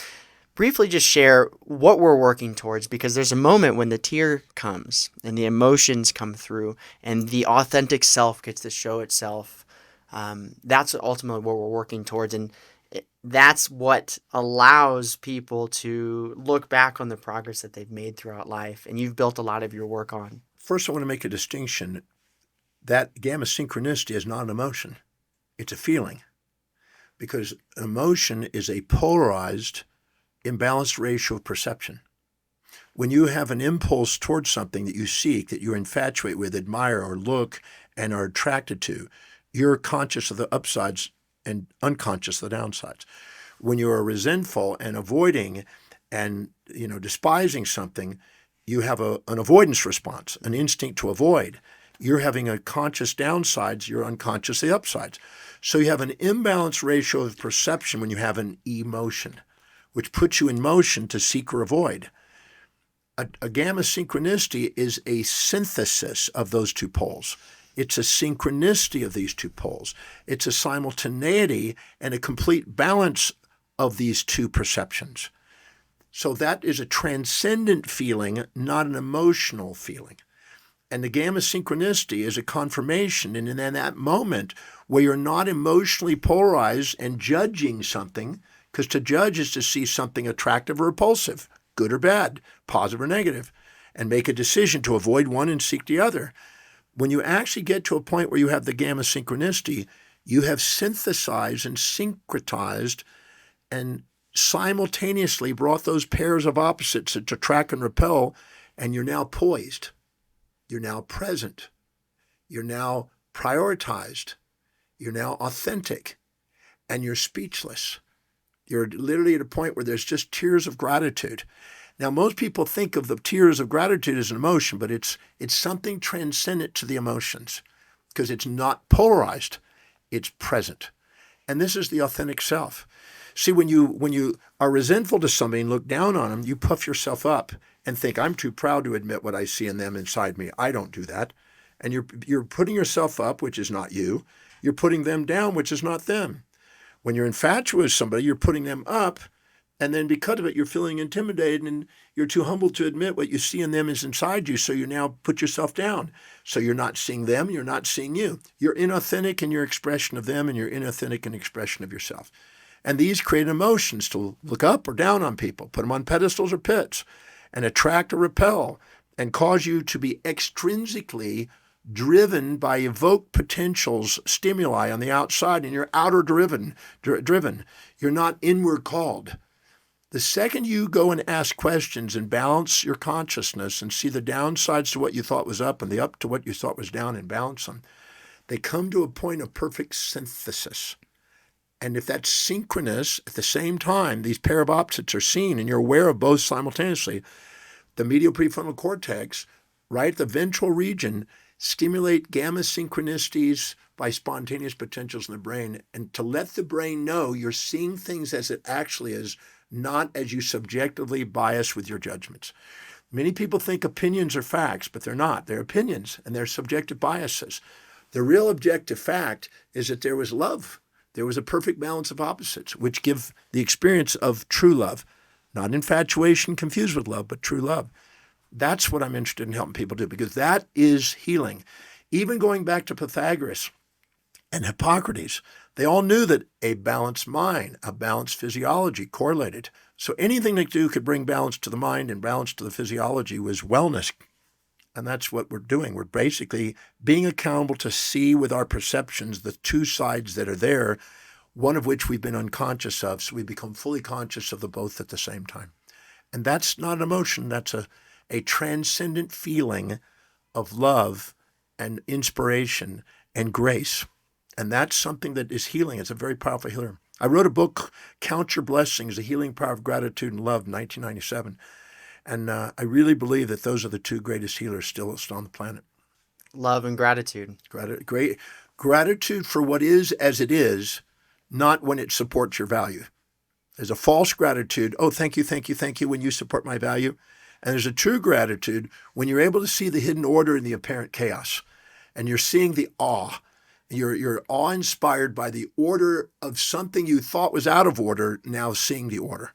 Briefly just share what we're working towards, because there's a moment when the tear comes and the emotions come through and the authentic self gets to show itself. That's ultimately what we're working towards, and that's what allows people to look back on the progress that they've made throughout life, and you've built a lot of your work on. First, I want to make a distinction. That gamma synchronicity is not an emotion. It's a feeling, because emotion is a polarized, imbalanced ratio of perception. When you have an impulse towards something that you seek, that you're infatuated with, admire, or look and are attracted to, you're conscious of the upsides and unconscious of the downsides. When you are resentful and avoiding and despising something, you have an avoidance response, an instinct to avoid. You're having a conscious downsides, you're unconscious the upsides. So you have an imbalanced ratio of perception when you have an emotion, which puts you in motion to seek or avoid. A gamma synchronicity is a synthesis of those two poles. It's a synchronicity of these two poles. It's a simultaneity and a complete balance of these two perceptions. So that is a transcendent feeling, not an emotional feeling. And the gamma synchronicity is a confirmation. And in that moment where you're not emotionally polarized and judging something, because to judge is to see something attractive or repulsive, good or bad, positive or negative, and make a decision to avoid one and seek the other. When you actually get to a point where you have the gamma synchronicity, you have synthesized and syncretized and simultaneously brought those pairs of opposites to attract and repel, and you're now poised. You're now present. You're now prioritized. You're now authentic, and you're speechless. You're literally at a point where there's just tears of gratitude. Now, most people think of the tears of gratitude as an emotion, but it's something transcendent to the emotions because it's not polarized. It's present. And this is the authentic self. See, when you are resentful to somebody and look down on them, you puff yourself up and think, I'm too proud to admit what I see in them inside me. I don't do that. And you're putting yourself up, which is not you. You're putting them down, which is not them. When you're infatuated with somebody, you're putting them up, and then because of it, you're feeling intimidated, and you're too humble to admit what you see in them is inside you, so you now put yourself down. So you're not seeing them, you're not seeing you. You're inauthentic in your expression of them, and you're inauthentic in expression of yourself. And these create emotions to look up or down on people, put them on pedestals or pits, and attract or repel, and cause you to be extrinsically driven by evoked potentials, stimuli on the outside, and you're outer driven. You're not inward called. The second you go and ask questions and balance your consciousness and see the downsides to what you thought was up and the up to what you thought was down and balance them, they come to a point of perfect synthesis. And if that's synchronous, at the same time, these pair of opposites are seen and you're aware of both simultaneously, the medial prefrontal cortex, right at the ventral region, stimulate gamma synchronicities by spontaneous potentials in the brain. And to let the brain know you're seeing things as it actually is, not as you subjectively bias with your judgments. Many people think opinions are facts, but they're not. They're opinions and they're subjective biases. The real objective fact is that there was love. There was a perfect balance of opposites, which give the experience of true love, not infatuation confused with love, but true love. That's what I'm interested in helping people do, because that is healing. Even going back to Pythagoras and Hippocrates, they all knew that a balanced mind, a balanced physiology correlated. So anything they do could bring balance to the mind and balance to the physiology was wellness. And that's what we're doing. We're basically being accountable to see with our perceptions the two sides that are there, one of which we've been unconscious of, so we become fully conscious of the both at the same time. And that's not an emotion. That's a transcendent feeling of love and inspiration and grace. And that's something that is healing. It's a very powerful healer. I wrote a book, Count Your Blessings, The Healing Power of Gratitude and Love, in 1997. And I really believe that those are the two greatest healers still on the planet. Love and gratitude. Gratitude for what is as it is, not when it supports your value. There's a false gratitude. Oh, thank you, thank you, thank you, when you support my value. And there's a true gratitude when you're able to see the hidden order in the apparent chaos. And you're seeing the awe. You're awe-inspired by the order of something you thought was out of order, now seeing the order.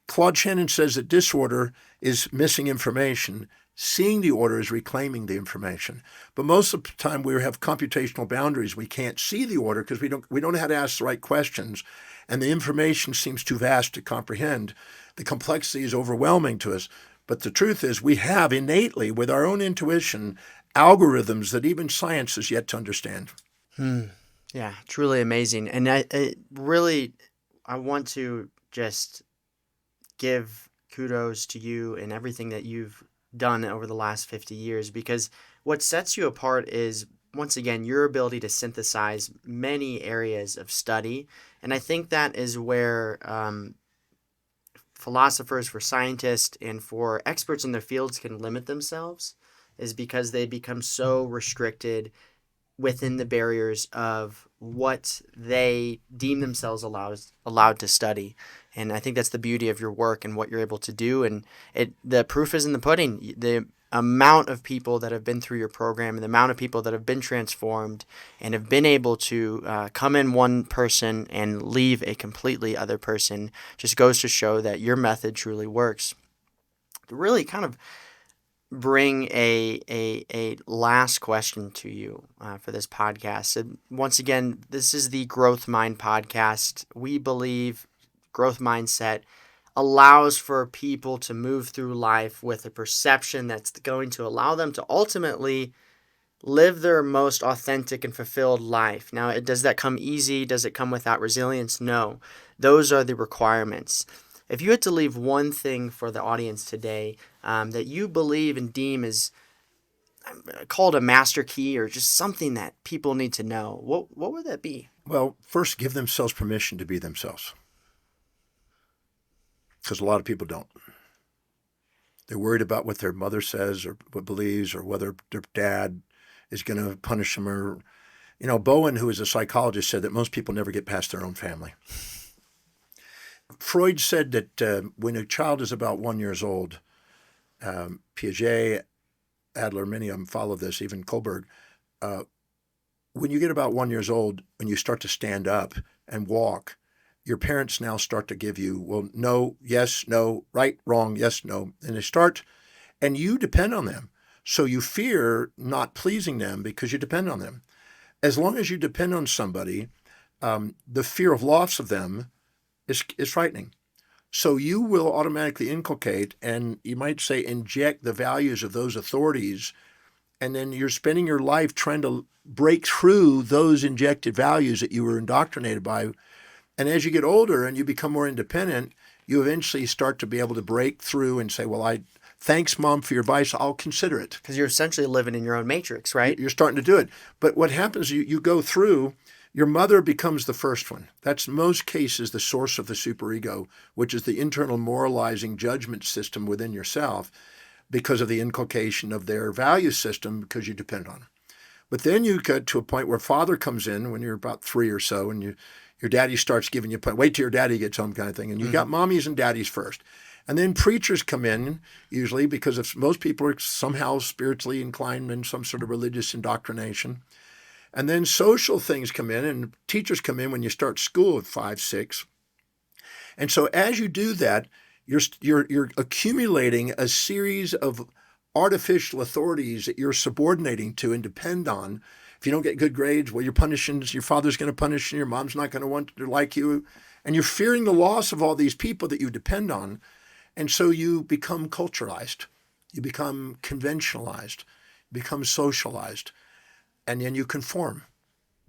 Claude Shannon says that disorder is missing information. Seeing the order is reclaiming the information. But most of the time we have computational boundaries. We can't see the order because we don't know how to ask the right questions. And the information seems too vast to comprehend. The complexity is overwhelming to us. But the truth is we have innately, with our own intuition, algorithms that even science has yet to understand. Yeah, truly amazing. And I want to just give kudos to you and everything that you've done over the last 50 years, because what sets you apart is, once again, your ability to synthesize many areas of study. And I think that is where philosophers, for scientists, and for experts in their fields can limit themselves, is because they become so restricted within the barriers of what they deem themselves allowed to study. And I think that's the beauty of your work and what you're able to do. And the proof is in the pudding. The amount of people that have been through your program and the amount of people that have been transformed and have been able to come in one person and leave a completely other person just goes to show that your method truly works. To really kind of bring a last question to you for this podcast. And once again, this is the GrowthMind podcast. We believe growth mindset allows for people to move through life with a perception that's going to allow them to ultimately live their most authentic and fulfilled life. Now, does that come easy? Does it come without resilience? No. Those are the requirements. If you had to leave one thing for the audience today that you believe and deem is called a master key or just something that people need to know, what would that be? Well, first, give themselves permission to be themselves. Because a lot of people don't. They're worried about what their mother says or what believes or whether their dad is going to punish them. Or, Bowen, who is a psychologist, said that most people never get past their own family. Freud said that when a child is about 1 year old, Piaget, Adler, many of them follow this, even Kohlberg, when you get about 1 year old, when you start to stand up and walk, your parents now start to give you, well, no, yes, no, right, wrong, yes, no. And they start, and you depend on them. So you fear not pleasing them because you depend on them. As long as you depend on somebody, the fear of loss of them is frightening. So you will automatically inculcate, and you might say inject the values of those authorities, and then you're spending your life trying to break through those injected values that you were indoctrinated by. And as you get older and you become more independent, you eventually start to be able to break through and say, well, thanks, Mom, for your advice. I'll consider it. Because you're essentially living in your own matrix, right? You're starting to do it. But what happens, you go through, your mother becomes the first one. That's in most cases the source of the superego, which is the internal moralizing judgment system within yourself because of the inculcation of their value system because you depend on them. But then you get to a point where father comes in when you're about 3 or so, and your daddy starts giving you, wait till your daddy gets home kind of thing. And you got mommies and daddies first. And then preachers come in, usually, because if most people are somehow spiritually inclined in some sort of religious indoctrination. And then social things come in, and teachers come in when you start school at 5, 6. And so as you do that, you're accumulating a series of artificial authorities that you're subordinating to and depend on. If you don't get good grades, well, you're punishing, your father's going to punish you, your mom's not going to want to like you. And you're fearing the loss of all these people that you depend on. And so you become culturalized, you become conventionalized, become socialized, and then you conform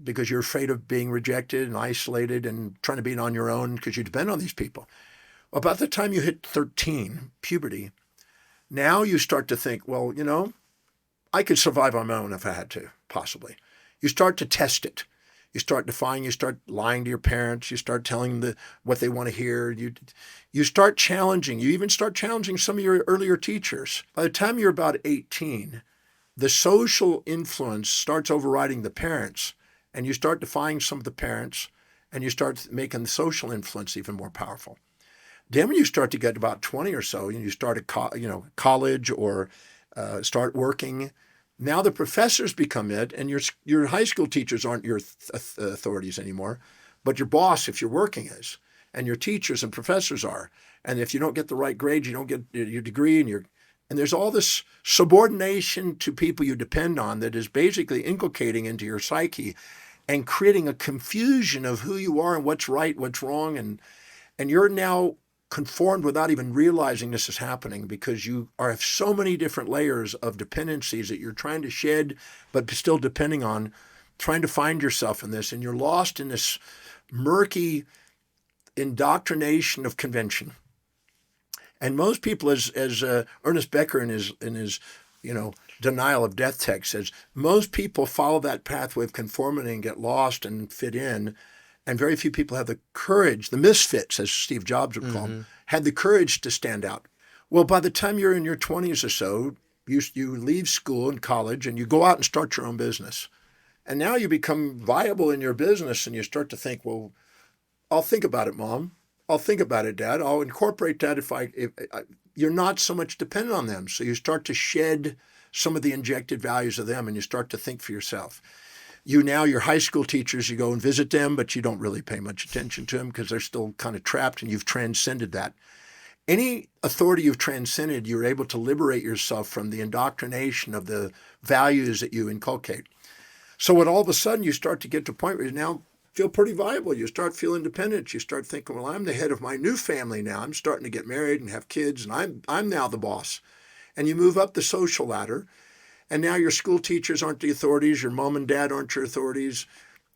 because you're afraid of being rejected and isolated and trying to be on your own because you depend on these people. About the time you hit 13, puberty, now you start to think, well, I could survive on my own if I had to, possibly. You start to test it. You start defying, you start lying to your parents, you start telling them what they want to hear. You start challenging. You even start challenging some of your earlier teachers. By the time you're about 18, the social influence starts overriding the parents, and you start defying some of the parents, and you start making the social influence even more powerful. Then when you start to get about 20 or so, and you start at college or start working, now the professors become it, and your high school teachers aren't your authorities anymore, but your boss, if you're working, is, and your teachers and professors are. And if you don't get the right grades, you don't get your degree, and there's all this subordination to people you depend on that is basically inculcating into your psyche and creating a confusion of who you are and what's right, what's wrong, and you're now conformed without even realizing this is happening because you have so many different layers of dependencies that you're trying to shed but still depending on, trying to find yourself in this, and you're lost in this murky indoctrination of convention. And most people, as Ernest Becker in his denial of death text says, most people follow that pathway of conformity and get lost and fit in. And very few people have the courage, the misfits, as Steve Jobs would call them, had the courage to stand out. Well, by the time you're in your 20s or so, you leave school and college and you go out and start your own business. And now you become viable in your business and you start to think, well, I'll think about it, Mom. I'll think about it, Dad. I'll incorporate that if you're not so much dependent on them. So you start to shed some of the injected values of them and you start to think for yourself. Your high school teachers, you go and visit them, but you don't really pay much attention to them because they're still kind of trapped and you've transcended that. Any authority you've transcended, you're able to liberate yourself from the indoctrination of the values that you inculcate. So when all of a sudden you start to get to a point where you now feel pretty viable, you start feeling independent, you start thinking, well, I'm the head of my new family now. I'm starting to get married and have kids and I'm now the boss. And you move up the social ladder. And now your school teachers aren't the authorities, your mom and dad aren't your authorities,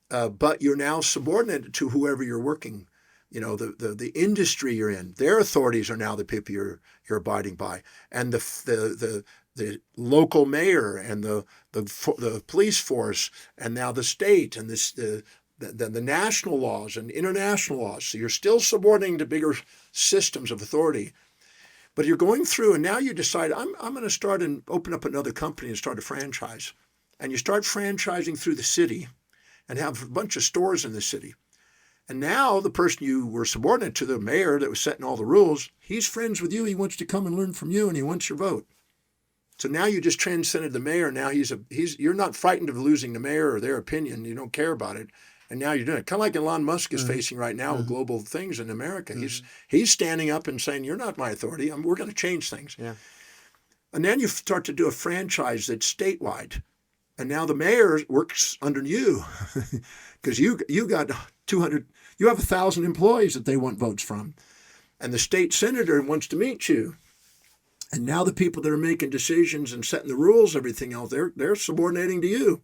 but you're now subordinated to whoever you're working, the industry you're in. Their authorities are now the people you're abiding by. And the local mayor and the police force and now the state and the national laws and international laws. So you're still subordinating to bigger systems of authority. But you're going through and now you decide, I'm going to start and open up another company and start a franchise. And you start franchising through the city and have a bunch of stores in the city. And now the person you were subordinate to, the mayor that was setting all the rules, he's friends with you. He wants to come and learn from you and he wants your vote. So now you just transcended the mayor. Now you're not frightened of losing the mayor or their opinion. You don't care about it. And now you're doing it. Kind of like Elon Musk is facing right now with global things in America. He's standing up and saying, you're not my authority. We're going to change things. Yeah. And then you start to do a franchise that's statewide. And now the mayor works under you because you got 200, you have 1,000 employees that they want votes from. And the state senator wants to meet you. And now the people that are making decisions and setting the rules, everything else, they're subordinating to you.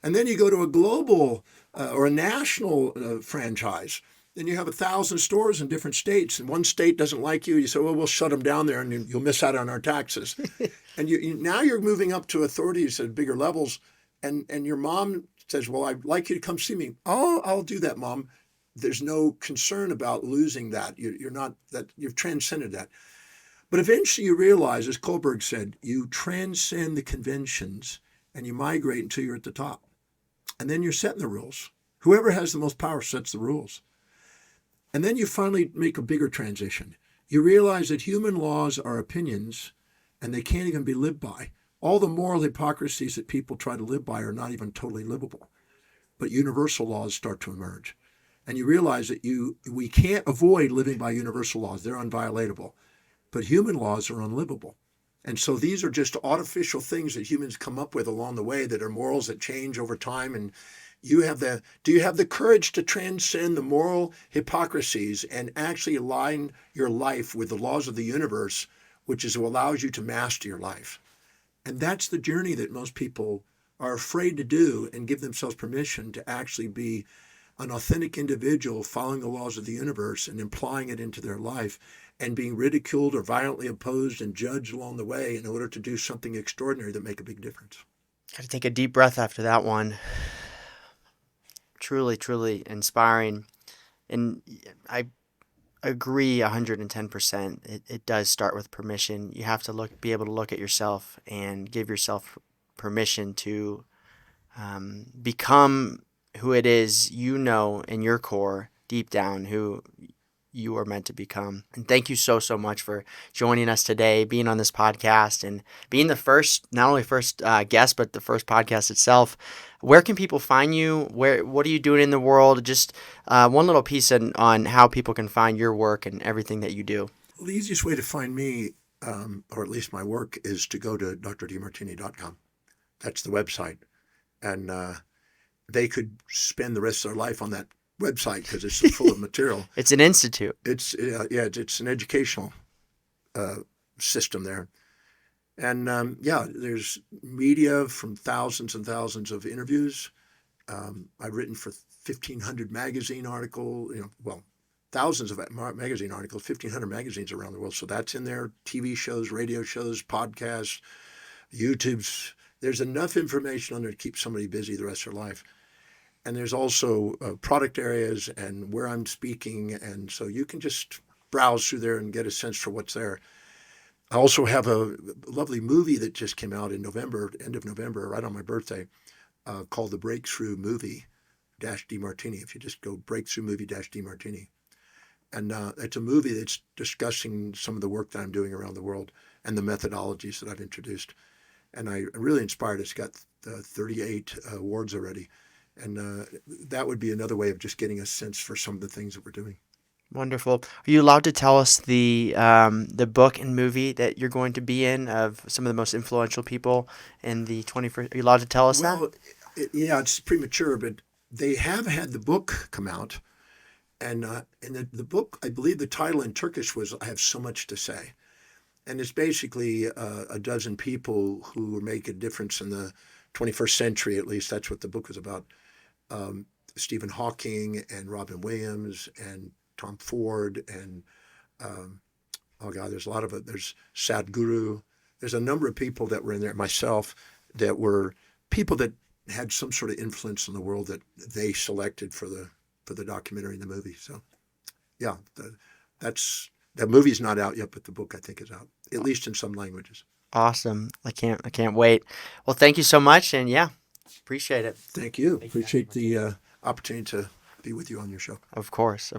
And then you go to a global or a national franchise. Then you have 1,000 stores in different states, and one state doesn't like you. You say, well, we'll shut them down there, and you'll miss out on our taxes. And now you're moving up to authorities at bigger levels, and your mom says, well, I'd like you to come see me. Oh, I'll do that, Mom. There's no concern about losing that. You're not that. You've transcended that. But eventually you realize, as Kohlberg said, you transcend the conventions and you migrate until you're at the top. And then you're setting the rules. Whoever has the most power sets the rules. And then you finally make a bigger transition. You realize that human laws are opinions and they can't even be lived by. All the moral hypocrisies that people try to live by are not even totally livable. But universal laws start to emerge. And you realize that we can't avoid living by universal laws. They're unviolatable. But human laws are unlivable. And so these are just artificial things that humans come up with along the way that are morals that change over time. And do you have the courage to transcend the moral hypocrisies and actually align your life with the laws of the universe, which is what allows you to master your life? And that's the journey that most people are afraid to do and give themselves permission to actually be an authentic individual following the laws of the universe and applying it into their life and being ridiculed or violently opposed and judged along the way in order to do something extraordinary that make a big difference. Got to take a deep breath after that one. Truly, truly inspiring. And I agree 110%. It does start with permission. You have to be able to look at yourself and give yourself permission to become who it is in your core, deep down, who you are meant to become. And thank you so, so much for joining us today, being on this podcast, and being the first, not only first guest, but the first podcast itself. Where can people find you? What are you doing in the world? Just one little piece on how people can find your work and everything that you do. Well, the easiest way to find me, or at least my work, is to go to drdemartini.com. That's the website. And they could spend the rest of their life on that website because it's so full of material. It's an institute. It's an educational system there. And there's media from thousands and thousands of interviews. I've written for 1,500 magazine articles, thousands of magazine articles, 1,500 magazines around the world. So that's in there, TV shows, radio shows, podcasts, YouTube's. There's enough information on there to keep somebody busy the rest of their life. And there's also product areas and where I'm speaking. And so you can just browse through there and get a sense for what's there. I also have a lovely movie that just came out in November, end of November, right on my birthday, called The Breakthrough Movie Demartini. If you just go Breakthrough Movie Demartini. And it's a movie that's discussing some of the work that I'm doing around the world and the methodologies that I've introduced. And I'm really inspired. It's got 38 awards already. And that would be another way of just getting a sense for some of the things that we're doing. Wonderful. Are you allowed to tell us the book and movie that you're going to be in of some of the most influential people in the 21st? Are you allowed to tell us that? Well, it's premature, but they have had the book come out. And the book, I believe the title in Turkish was I Have So Much to Say. And it's basically a dozen people who make a difference in the 21st century, at least. That's what the book was about. Stephen Hawking and Robin Williams and Tom Ford and, there's a lot of it. There's Sadhguru. There's a number of people that were in there, myself, that were people that had some sort of influence in the world that they selected for the documentary and the movie. So, yeah, that movie's not out yet, but the book I think is out, at least in some languages. Awesome. I can't wait. Well, thank you so much, and appreciate it. Thank you. Appreciate the opportunity to be with you on your show. Of course.